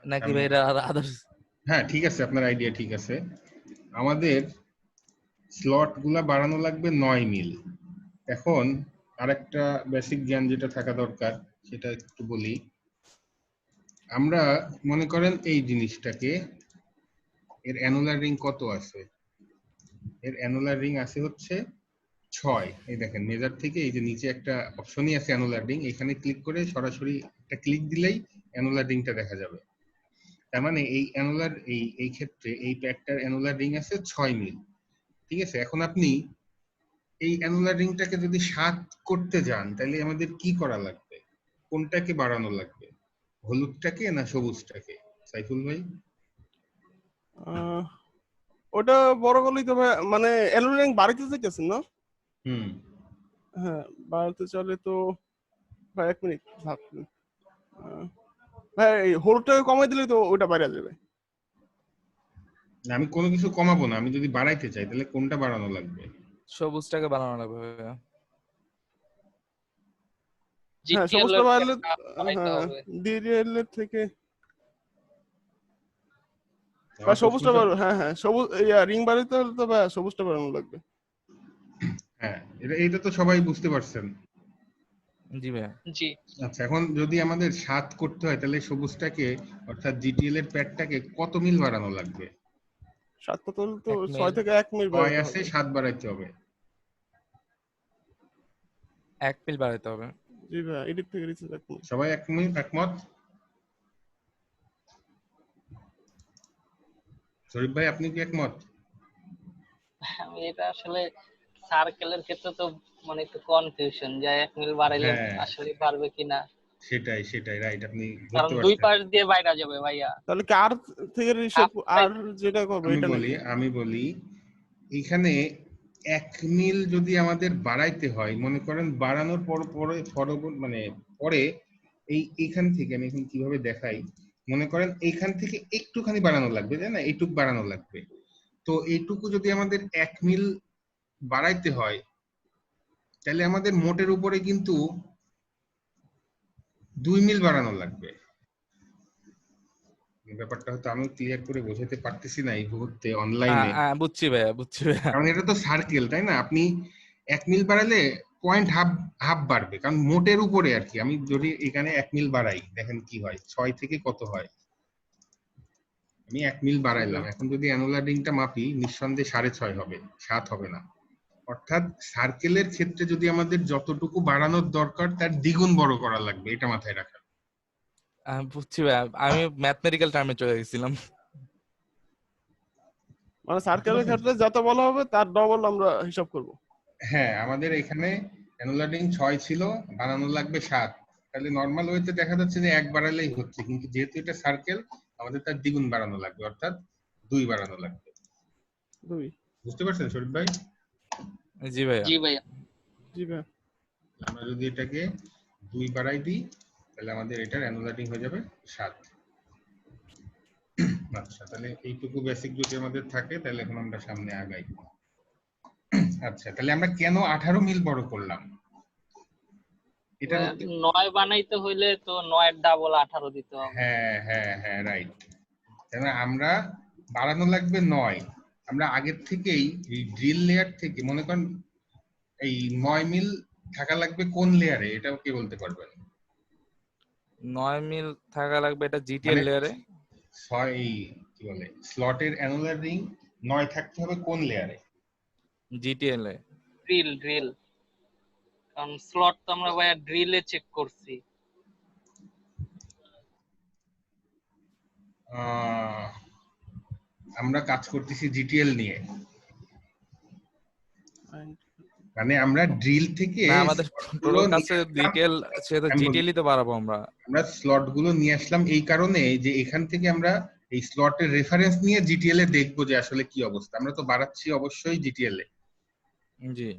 নাকি ভাই এটা আদার্স? হ্যাঁ ঠিক আছে, আপনার আইডিয়া ঠিক আছে। আমাদের স্লট গুলা বাড়ানো লাগবে 9 মিল। এখন আরেকটা বেসিক জ্ঞান যেটা থাকা দরকার সেটা একটু বলি। আমরা মনে করেন এই জিনিসটাকে, এর অ্যানুলার রিং কত আছে? এর অ্যানুলার রিং আছে হচ্ছে 6। এই দেখেন মেজার থেকে এই যে নিচে একটা অপশনই আছে অ্যানুলার রিং, এখানে ক্লিক করে সরাসরি একটা ক্লিক দিলেই অ্যানুলার রিংটা দেখা যাবে। তার মানে এই অ্যানুলার এই ক্ষেত্রে এই প্যাকটার অ্যানুলার রিং আছে 6 মিল। ঠিক আছে, এখন আপনি এই অ্যানুলার রিংটাকে যদি 7 করতে যান তাহলে আমাদের কি করা লাগবে? কোনটাকে বাড়ানো লাগবে, হলুদটাকে না সবুজটাকে? সাইফুল ভাই, ওটা বড় করলেই তো ভাই, মানে এলোরিং বাড়িতে চাইতেছেন না? হুম, হ্যাঁ বাড়াতে চলে তো ভাই, 1 মিনিট ভাবছি। ভাই হলুদটাকে কমাই দিলে তো ওটা বাইরে যাবে। আমি কোনো কিছু কমাবো না, আমি যদি বাড়াইতে চাই তাহলে কোনটা বাড়ানো লাগবে? সবুজটাকে বানানো লাগবে। হ্যাঁ সবুজটা বাড়লে, হ্যাঁ ডিএল এর থেকে বা সবুজটা বাড়বে। হ্যাঁ হ্যাঁ সবুজ রিং বাড়াইতে হলে তো ভাই সবুজটা বাড়ানো লাগবে। হ্যাঁ, এটা তো সবাই বুঝতে পারছেন। জি ভাই। জি। আচ্ছা, এখন যদি আমাদের 7 করতে হয় তাহলে সবুজটাকে অর্থাৎ জিটিএল এর প্যাডটাকে কত মিল বাড়ানো লাগবে? 7 কত তো 6 থেকে 1 মিল 6 বাড়াতে আছে, হবে। 7 বাড়াইতে হবে। 1 মিল বাড়াইতে হবে। জি ভাই, এডিট থেকে রিসেট 1 মিল। সবাই একমত? শরীফ ভাই আপনি কি একমত? আমি এটা আসলে সার্কেলের ক্ষেত্রে তো মানে একটু কনফিউশন, যে 1 মিল বাড়াইলে আসলে পারবে কিনা। সেটাই রাইট, আপনি কারণ ধরতে দুই পারছেন। পাশ দিয়ে বাইরে যাবে ভাইয়া। তাহলে কি আর থেকে রিসেট আর যেটা করবে এটা নাকি? আমি বলি এখানে 1 মিল যদি আমাদের বাড়াইতে হয়, মনে করেন বাড়ানোর পরে এইখান থেকে আমি এখন কিভাবে দেখাই, মনে করেন এইখান থেকে একটুখানি বাড়ানো লাগবে, তাই না? এইটুক বাড়ানো লাগবে। তো এইটুকু যদি আমাদের 1 মিল বাড়াইতে হয় তাহলে আমাদের মোটের উপরে কিন্তু 2 মিল বাড়ানো লাগবে। ব্যাপারটা হয়তো আমি ক্লিয়ার করে বোঝাতে পারতেছি না এই মুহূর্তে অনলাইনে, বুঝছি ভাইয়া, বুঝছি ভাইয়া। কারণ এটা তো সার্কেল, তাই না? আপনি 1 মিল বাড়ালে পয়েন্ট হাফ হাফ বাড়বে, কারণ মোটের উপরে আর কি। আমি যদি এখানে 1 মিল বাড়াই, দেখেন কি হয়, 6 থেকে কত হয়। আমি 1 মিল বাড়াইলাম, এখন যদি অ্যানুলার রিংটা মাপি নিঃসন্দেহে 6.5 হবে, 7 হবে না। অর্থাৎ সার্কেলের ক্ষেত্রে যদি আমাদের যতটুকু বাড়ানোর দরকার তার দ্বিগুণ বড় করা লাগবে, এটা মাথায় রাখা। বুঝছি ভাইয়া, আমি ম্যাথমেটিক্যাল টার্মে চলে গেছিলাম। মানে সার্কেলের ক্ষেত্রে যত বলা হবে তার ডবল আমরা হিসাব করব। হ্যাঁ, আমাদের এখানে অ্যানুলার রিং 6 ছিল, বানানো লাগবে 7। তাহলে নর্মাল ওয়েতে দেখা যাচ্ছে যে 1 বাড়ালেই হচ্ছে, কিন্তু যেহেতু এটা সার্কেল আমাদের তার দ্বিগুণ বাড়ানো লাগবে, অর্থাৎ 2 বাড়ানো লাগবে। 2। বুঝতে পারছেন শরীফ ভাই? জি ভাইয়া। জি ভাইয়া। জি ভাই। আমরা যদি এটাকে 2 বাড়াই দিই তাহলে আমাদের এটার অ্যানুলার রিং হয়ে যাবে 7। আচ্ছা, তাহলে এইটুকু বেসিক যদি আমাদের থাকে তাহলে এখন আমরা সামনে আগাই। আচ্ছা, তাহলে আমরা কেন 18 মিল বড় করলাম? এটা 9 বানাইতে হইলে তো 9 এর ডাবল 18 দিতে হবে। হ্যাঁ হ্যাঁ হ্যাঁ, রাইট। তাহলে আমরা বাড়ানো লাগবে 9। আমরা আগের থেকেই এই ড্রিল লেয়ার থেকে মনে করেন এই 9 মিল থাকা লাগবে কোন লেয়ারে, এটাও কে বলতে পারবেন? 9 মিল থাকা লাগবে এটা জিটিএল মানে লেয়ারে। 6 কি বলে স্লটের অ্যানুলার রিং 9 থাকতে হবে কোন লেয়ারে? জিটিএল এ। ড্রিল, কারণ স্লট তো আমরা ভাইয়া ড্রিলে চেক করছি। আমরা কাজ করতেছি জিটিএল নিয়ে, মানে আমরা ড্রিল থেকে না, আমাদের টোটাল কাছে জিটিএল, সেটা জিটিএলই তো বাড়াবো আমরা। আমরা স্লট গুলো নিয়ে আসলাম এই কারণে যে এখান থেকে আমরা এই স্লটের রেফারেন্স নিয়ে জিটিএল এ দেখবো যে আসলে কি অবস্থা। আমরা তো বাড়াচ্ছি অবশ্যই জিটিএল এ। জি।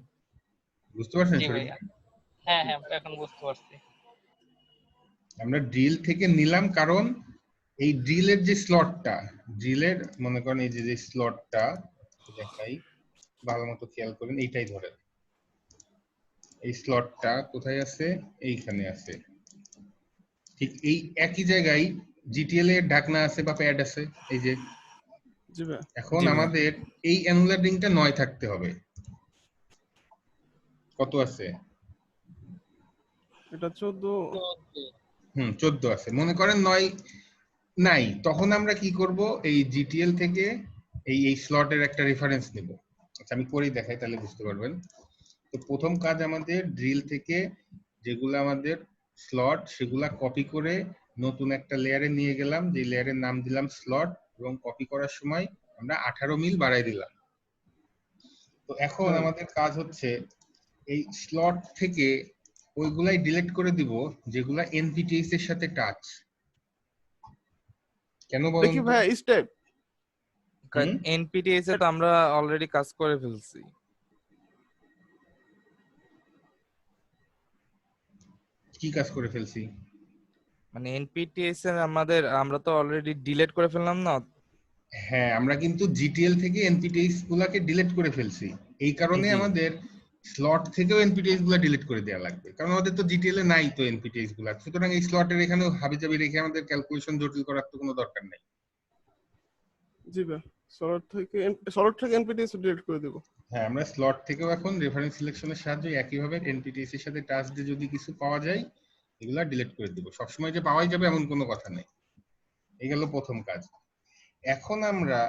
বুঝতে পারছেন জি শরীফ? ভাইয়া। হ্যাঁ হ্যাঁ, এখন বুঝতে পারছি। আমরা ড্রিল থেকে নিলাম কারণ এই ড্রিলের যে স্লটটা, ড্রিলের মনে করেন এই যে স্লটটা দেখাই, ভালো মতো খেয়াল করেন, এইটাই ধরেন। এই স্লটটা কোথায় আছে? এইখানে আছে। ঠিক এই একই জায়গায় জিটিএল এর ঢাকনা আছে বা প্যাড আছে, এই যে। জি ভাই। এখন জি ভাই। আমাদের এই অ্যানুলার রিংটা 9 থাকতে হবে। কত আছে? এটা 14। 14 আছে। মনে করেন 9 নাই, তখন আমরা কি করব? এই জিটিএল থেকে এই স্লটের একটা রেফারেন্স নেব। আচ্ছা, আমি করেই দেখাই তাহলে বুঝতে পারবেন। তো প্রথম কাজ আমাদের ড্রিল থেকে যেগুলো আমাদের স্লট সেগুলা কপি করে নতুন একটা লেয়ারে নিয়ে গেলাম, যে লেয়ারের নাম দিলাম স্লট, এবং কপি করার সময় আমরা 18 মিল বাড়াই দিলাম। তো এখন আমাদের কাজ হচ্ছে এই স্লট থেকে ওইগুলাই ডিলিট করে দিব যেগুলা এনপিটিএস এর সাথে টাচ। কেন বলুন দেখি তো? ভাই স্টেপ। এনপিটিএস এ তো আমরা অলরেডি কাজ করে ফেলছি। কি কাজ করে ফেলছি? মানে এনপিটিএস এর আমরা তো অলরেডি ডিলিট করে ফেললাম না। হ্যাঁ, আমরা কিন্তু জিটিএল থেকে এনপিটিএস গুলাকে ডিলিট করে ফেলছি। এই কারণে জি। আমাদের স্লট থেকেও এনপিটিএস গুলা ডিলিট করে দেওয়া লাগবে, কারণ আমাদের তো জিটিএল এ নাই তো এনপিটিএস গুলা। সুতরাং এই স্লটের এখানেও হাবিজাবি রেখে আমাদের ক্যালকুলেশন জটিল করার তো কোনো দরকার নাই। জি ভাই। সলট থেকে এনপিটিএস ডিলিট করে দেব। হ্যাঁ, আমরা স্লট থেকেও এখন রেফারেন্স সিলেকশনের সাহায্যে একইভাবে এনপিটিএস এর সাথে টাচ দিয়ে যদি কিছু পাওয়া যায় এগুলা ডিলিট করে দিব। সবসময় যে পাওয়াই যাবে এমন কোনো কথা নেই। এই গেল প্রথম কাজ। এখন আমরা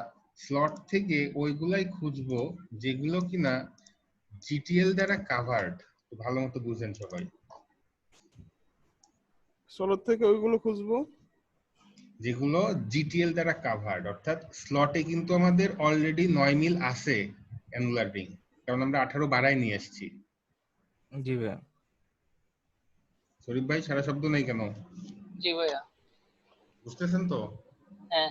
স্লট থেকে ওইগুলাই খুঁজবো যেগুলো কিনা জিটিএল দ্বারা কাভার্ড। ভালো মতো বুঝেন সবাই। সলট থেকে ওইগুলো খুঁজবো যেগুলো জিটিএল দ্বারা কাভার্ড, অর্থাৎ স্লটে কিন্তু আমাদের অলরেডি 9 মিল আছে অ্যানুলার রিং, কারণ আমরা 18 বাড়াই নিয়ে আসছি। জি ভাই। শরীফ ভাই, সারা শব্দ নেই কেন? জি ভাইয়া। বুঝতেছেন তো? হ্যাঁ।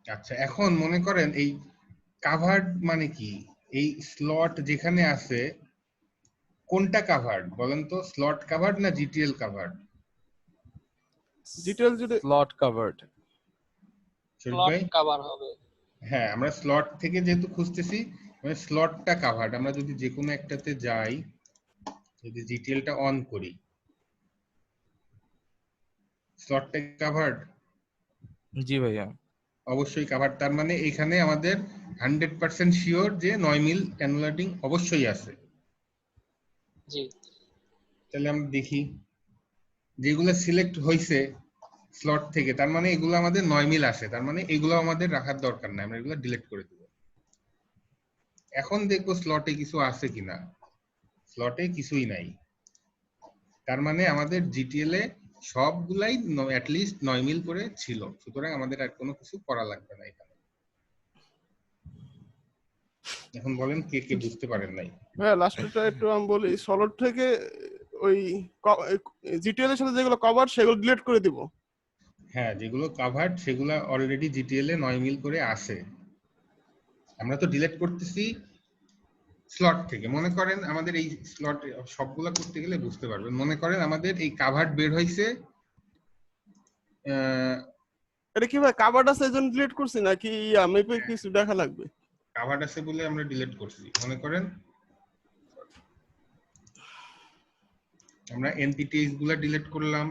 আচ্ছা, এখন মনে করেন এই কাভার্ড মানে কি? এই স্লট যেখানে আছে কোনটা কাভার্ড বলেন তো? স্লট কাভার্ড না জিটিএল কাভার্ড? ডিটেইলস যদি স্লট কভারড। শরীফ স্লট ভাই? কভার হবে। হ্যাঁ, আমরা স্লট থেকে যেহেতু খুঁজতেছি মানে স্লটটা কাভার্ড। আমরা যদি যে কোনো একটাতে যাই, যদি জিটিএলটা অন করি, স্লটটা কাভার্ড। জি ভাইয়া। অবশ্যই কাভার, তার মানে এখানে আমাদের 100% শিওর যে 9 মিল অ্যানুলারিং অবশ্যই আছে। জি তাহলে আমরা দেখি যেগুলো সিলেক্ট হয়েছে স্লট থেকে, তার মানে এগুলো আমাদের 9 মিল আসে, তার মানে এগুলো আমাদের রাখার দরকার নাই, আমরা এগুলো ডিলিট করে দেব। এখন দেখবো স্লটে কিছু আছে কিনা। স্লটে কিছুই নাই, তার মানে আমাদের জিটিএল এ সবগুলাই অ্যাটলিস্ট 9 মিল করে ছিল, সুতরাং আমাদের আর কোনো কিছু করা লাগবে না এখানে। এখন বলেন কে কে বুঝতে পারেন নাই। ভাইয়া লাস্টটা একটু আমি বলি, সলিড থেকে ওই জিটিএল এর সাথে যেগুলো কভার সেগুলো ডিলিট করে দিব। হ্যাঁ, যেগুলো কাভার্ড সেগুলো অলরেডি জিটিএল এ 9 মিল করে আছে, আমরা তো ডিলিট করতেছি স্লট থেকে। মনে করেন আমাদের এই স্লট সবগুলা করতে গেলে বুঝতে পারবেন, মনে করেন আমাদের এই কাভার্ড বের হইছে, এটা কি ভাই কাভার্ড আছে এজন্য ডিলিট করছি নাকি মেপে কিছু দেখা লাগবে? কাভার্ড আছে বলে আমরা ডিলিট করছি। মনে করেন আমরা এনটিটিএস গুলা ডিলিট করলাম,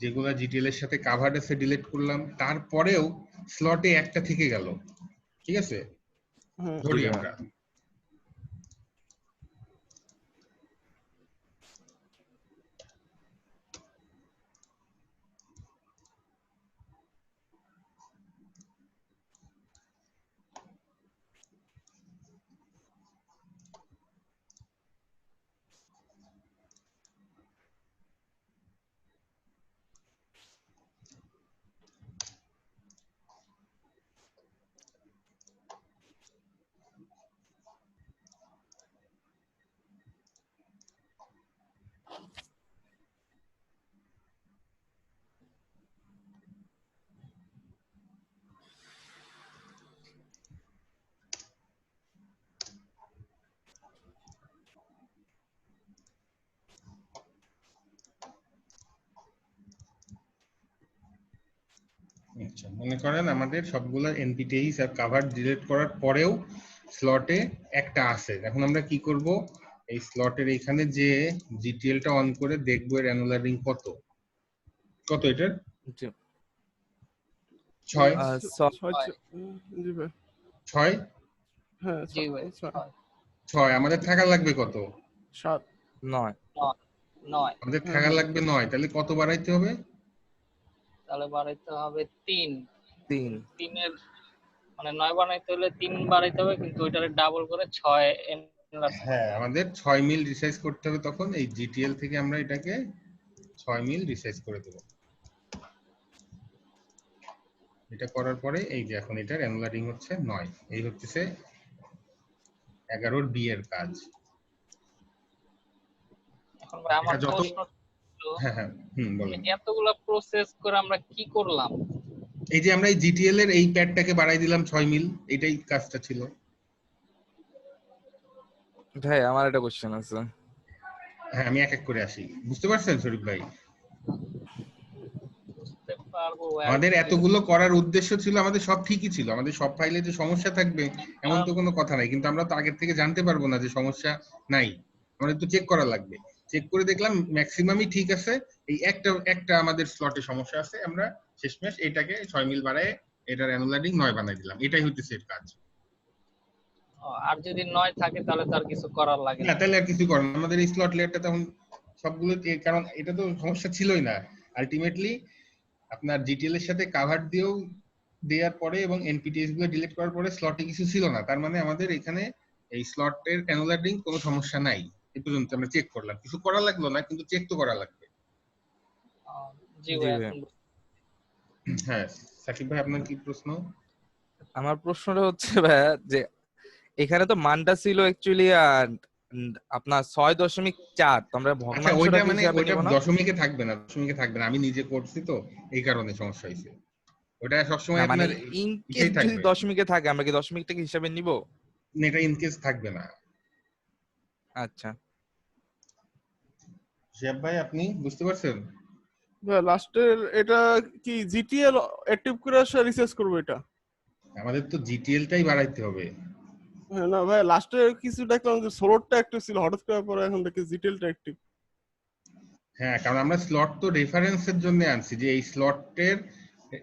যেগুলা জিটিএল এর সাথে কাভার্ড আছে ডিলিট করলাম, তারপরেও স্লটে একটা থেকে গেল, ঠিক আছে, হ্যাঁ ধরি জি ভাইয়া। আমরা। আচ্ছা, মনে করেন আমাদের সবগুলো এনটিটিএস আর কাভার্ড ডিলিট করার পরেও স্লটে একটা আছে। এখন আমরা কি করব, এই স্লটের এখানে যে জিটিএলটা অন করে দেখবো এর অ্যানুলারিং কত, কত এটার জি 6 জি ভাই। 6 হ্যাঁ জি ভাই 6 আমাদের থাকা লাগবে কত, 7 9। 9 আমাদের থাকা লাগবে 9, তাহলে কত বাড়াইতে হবে, তাহলে বাড়াইতে হবে 3। 3। 3-এর মানে 9 বানাইতে হলে 3 বাড়াইতে হবে, কিন্তু ওইটারে ডাবল করে 6 এনলার্জ হ্যাঁ আমাদের 6 মিল রিসাইজ করতে হবে, তখন এই জিটিএল থেকে আমরা এটাকে 6 মিল রিসাইজ করে দেব। এটা করার পরে এই যে এখন এটার অ্যানুলারিং হচ্ছে 9, এই হচ্ছে 11 বি এর কাজ। এখন ভাই আমার এটা যত, প্রশ্ন হলো, হ্যাঁ হ্যাঁ বলেন। এতগুলা প্রসেস করে আমরা কি করলাম? এই যে আমরা এই জিটিএল এর এই প্যাডটাকে বাড়াই দিলাম 6 মিল, এটাই কাজটা ছিল। ভাই আমার একটা কোশ্চেন আছে। হ্যাঁ আমি এক এক করে আসি, বুঝতে পারছেন শরীফ ভাই? বুঝতে পারবো ভাই, আমাদের এতগুলো করার উদ্দেশ্য ছিল, আমাদের সব ঠিকই ছিল, আমাদের সব ফাইলে যে সমস্যা থাকবে এমন তো কোনো কথা নাই, কিন্তু আমরা তো আগের থেকে জানতে পারবো না যে সমস্যা নাই, আমাদের তো চেক করা লাগবে। চেক করে দেখলাম ম্যাক্সিমামই ঠিক আছে, এই একটা আমাদের স্লটে সমস্যা আছে, আমরা শেষমেশ এটাকে 6 মিল বাড়ায় এটার অ্যানুলারিং 9 বানাই দিলাম, এটাই হচ্ছে এর কাজ। আর যদি 9 থাকে তাহলে তার কিছু করার লাগে না না। তাহলে আর কিছু করার না, আমাদের এই স্লট লেয়ারটা তখন সবগুলো, কারণ এটা তো সমস্যা ছিলই না আলটিমেটলি। আপনার জিটিএল এর সাথে কাভার দিয়েও দেওয়ার পরে এবং এনপিটিএস গুলো ডিলিট করার পরে স্লটে কিছু ছিল না, তার মানে আমাদের এখানে এই স্লটের অ্যানুলারিং কোনো সমস্যা নাই। এই পর্যন্ত আমরা চেক করলাম, কিছু করা লাগলো না, কিন্তু চেক তো করা লাগবে। জি জি ভাই ভাই। এখন হ্যাঁ সাকিব ভাই, আপনার কি প্রশ্ন? আমার প্রশ্নটা হচ্ছে ভাইয়া যে এখানে তো মানটা ছিল অ্যাকচুয়ালি আপনার 6.4, তো আমরা আচ্ছা ভগ্নাংশটা ওইটা কি মানে হিসাবে ওইটা নিব না? দশমিকে থাকবে না, দশমিকে থাকবে না, আমি নিজে করছি তো এই কারণে সমস্যা হয়েছে। ওটা না সবসময় মানে আপনার ইন কেস ইসেই যদি থাকবে, দশমিকে থাকে আমরা কি দশমিকটাকে হিসাবে নিব? এটা ইনকেস থাকবে না। আচ্ছা। শিহাব ভাই আপনি বুঝতে পারছেন? ভাই লাস্টের এটা কি জিটিএল অ্যাক্টিভ করে রিসার্চ করবো এটা? আমাদের তো জিটিএলটাই বাড়াইতে হবে। হ্যাঁ না ভাই লাস্টে কিছু দেখলাম যে সোলোরটা অ্যাক্টিভ ছিল, হঠাৎ করে পরে এখন দেখি জিটিএলটা অ্যাক্টিভ। হ্যাঁ কারণ আমরা স্লট তো রেফারেন্সের জন্য আনছি, যে এই স্লটের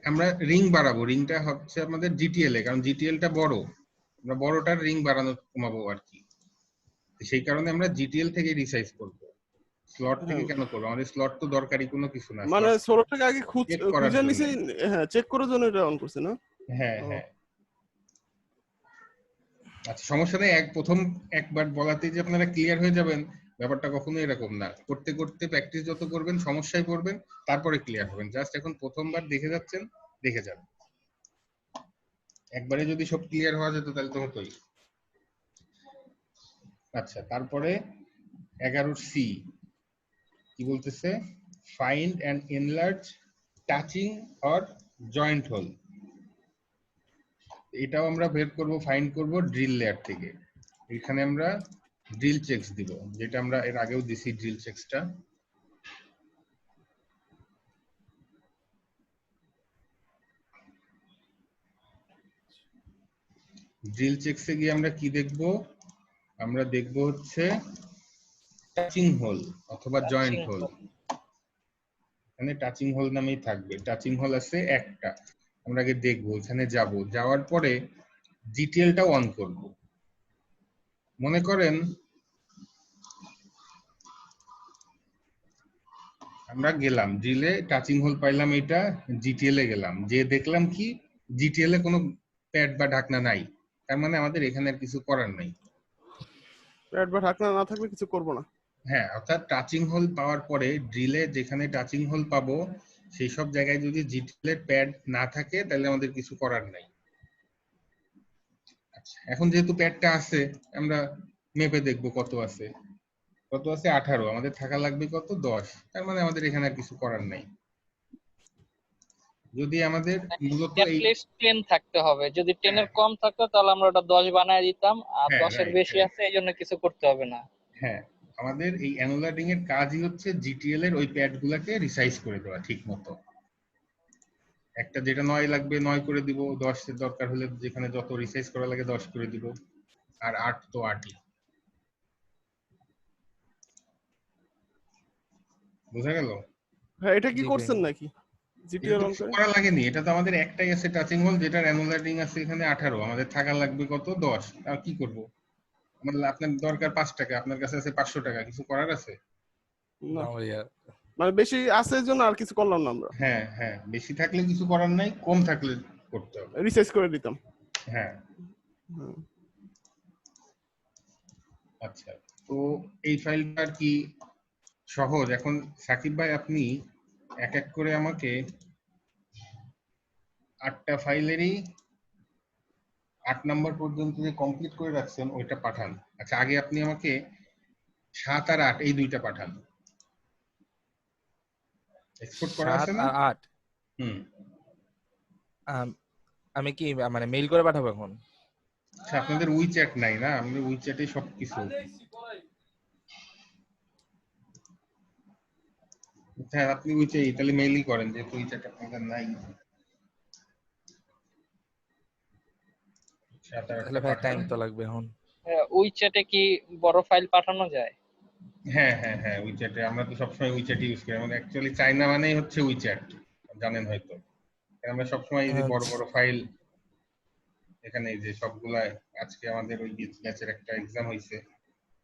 আমরা রিং বাড়াবো, রিংটা হচ্ছে আমাদের জিটিএল এ, কারণ জিটিএল টা বড়, আমরা বড়টার রিং বাড়ানো কমাবো আর কি। সেই কারণে আমরা জিটিএল থেকে রিসাইজ করব। স্লট থেকে কেন করবো? আমাদের স্লট তো দরকারি কোনো কিছু না, মানে সোলোটাকে আগে চেক করার খুঁজে জন্য। নিছি, হ্যাঁ চেক করার জন্য এটা অন করছি না। হ্যাঁ হ্যাঁ, আচ্ছা সমস্যা নেই। প্রথম একবার বলাতেই যে আপনারা ক্লিয়ার হয়ে যাবেন ব্যাপারটা কখনো এরকম না। করতে করতে প্র্যাকটিস যত করবেন সমস্যায় পড়বেন, তারপরে ক্লিয়ার হবেন। জাস্ট এখন প্রথমবার দেখে যাচ্ছেন, দেখে যান। একবারে যদি সব ক্লিয়ার হওয়া যেত তাহলে তো হতোই। আচ্ছা, তারপরে 11C কি বলতেছে? Find and enlarge touching or joint hole. এটাও আমরা বের করব, ফাইন্ড করব ড্রিল লেয়ার থেকে। এখানে আমরা ড্রিল চেকস দিব, যেটা আমরা এর আগেও দিছি ড্রিল চেকসটা। ড্রিল চেকসে গিয়ে আমরা কি দেখব? আমরা দেখব হচ্ছে টাচিং হোল অথবা জয়েন্ট হোল। এখানে টাচিং হোল নামেই থাকবে। টাচিং হোল আছে একটা, আমরা আগে দেখবো। এখানে যাব, যাওয়ার পরে জিটিএলটা অন করব। মনে করেন আমরা গেলাম ড্রিলে, টাচিং হোল পাইলাম, এটা জিটিএল এ গেলাম, যে দেখলাম কি জিটিএল এ কোনো প্যাড বা ঢাকনা নাই, তার মানে আমাদের এখানে আর কিছু করার নাই। প্যাড বা ঢাকনা না থাকলে কিছু করব না। হ্যাঁ, অর্থাৎ টাচিং হোল পাওয়ার পরে ড্রিলে যেখানে টাচিং হোল পাবো সেই সব জায়গায় যদি জিটিএল এর প্যাড না থাকে তাহলে আমাদের কিছু করার নাই। আচ্ছা, এখন যেহেতু প্যাডটা আছে আমরা মেপে দেখবো কত আছে। কত আছে? 18। আমাদের থাকা লাগবে কত? 10। তার মানে আমাদের এখানে আর কিছু করার নাই। যদি আমাদের মূলত অ্যাট এই লিস্ট 10 থাকতে হবে। যদি 10 এর কম থাকতো তাহলে আমরা ওটা 10 বানায় দিতাম, আর হ্যাঁ 10 এর রাইট বেশি আছে এইজন্য কিছু করতে হবে না। হ্যাঁ, আমাদের এই অ্যানুলার রিং এর কাজই হচ্ছে জিটিএল এর ওই প্যাড গুলাকে রিসাইজ করে দেওয়া ঠিক মতো। একটা যেটা 9 লাগবে 9 করে দিব, 10 এর দরকার হলে যেখানে যত রিসাইজ করা লাগে 10 করে দিব, আর 8 তো 8ই। বোঝা গেল? হ্যাঁ, এটা কি জি ভাই। করছেন নাকি এটা জিটিআর তো অন কিছু করে? করা লাগেনি, এটা তো আমাদের একটাই আছে টাচিং হোল, যেটার অ্যানুলার রিং আছে এখানে 18। আমাদের থাকা লাগবে কত? 10। আর কি করব? আপনার দরকার 5 টাকা, আপনার কাছে আছে 500 টাকা, কিছু করার আছে? না, না ভাইয়া। মানে বেশি আছে এর জন্য আর কিছু করলাম না, আমরা হ্যাঁ হ্যাঁ, বেশি থাকলে কিছু করার নাই, কম থাকলে করতে হবে। রিসার্চ করে দিতাম। হ্যাঁ, হুম। আচ্ছা, তো এই ফাইলটা আর কি সহজ। এখন সাকিব ভাই আপনি এক এক করে আমাকে 8টা ফাইলেরই 8 নম্বর পর্যন্ত যে কমপ্লিট করে রাখছেন ওইটা পাঠান। আচ্ছা, আগে আপনি আমাকে 7 আর 8 এই দুইটা পাঠান। এক্সপোর্ট করা 7 আছে না? আর 8 হুম। আমি কি মানে মেইল করে পাঠাবো এখন? আচ্ছা, আপনাদের উইচ্যাট নাই না? আমাদের উইচ্যাটে সবকিছু। হ্যাঁ, আপনি উইচ্যাট তাহলে মেইলই করেন, যেহেতু উইচ্যাট আপনাদের নাই। 7 আর 8টা তাহলে ভাই পাঠান। টাইম তো লাগবে এখন। ওই চ্যাটে কি বড় ফাইল পাঠানো যায়? হ্যাঁ হ্যাঁ হ্যাঁ, উইচ্যাটে আমরা তো সবসময় উইচ্যাট ইউজ করি। আমাদের অ্যাকচুয়ালি চাইনা মানেই হচ্ছে উইচ্যাট, জানেন হয়তো। আমরা সবসময় এই যে বড় বড় ফাইল এখানে এই যে সবগুলা, আজকে আমাদের ওই ব্যাচের একটা এক্সাম হয়েছে,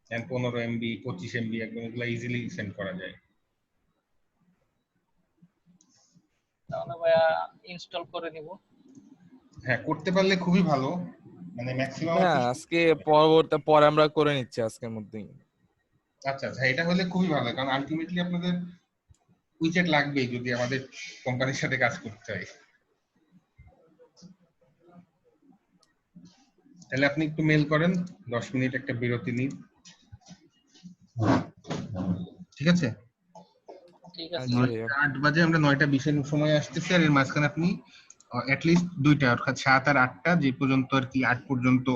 15 MB 25 MB একদম, এগুলা ইজিলি সেন্ড করা যায়। তাহলে ভাইয়া ইনস্টল করে নিব। হ্যাঁ, করতে পারলে খুবই ভালো, মানে ম্যাক্সিমাম। হ্যাঁ, আজকে পরে আমরা করে নিচ্ছি আজকের মধ্যেই। আচ্ছা আচ্ছা, এটা হলে খুবই ভালো, কারণ আলটিমেটলি আপনাদের উইচ্যাট লাগবেই যদি আমাদের কোম্পানির সাথে কাজ করতে হয়। তাহলে আপনি একটু মেল করেন, 10 মিনিট একটা বিরতি নিন, ঠিক আছে? ঠিক আছে। জি ভাইয়া। 8 বাজে আমরা 9টা 20 এর সময় আসতেছি, আর এর মাঝখানে আপনি অ্যাটলিস্ট 2টা অর্থাৎ 7 আর 8টা যে পর্যন্ত আর কি 8 পর্যন্ত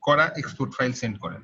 করা এক্সপোর্ট ফাইল সেন্ড করেন।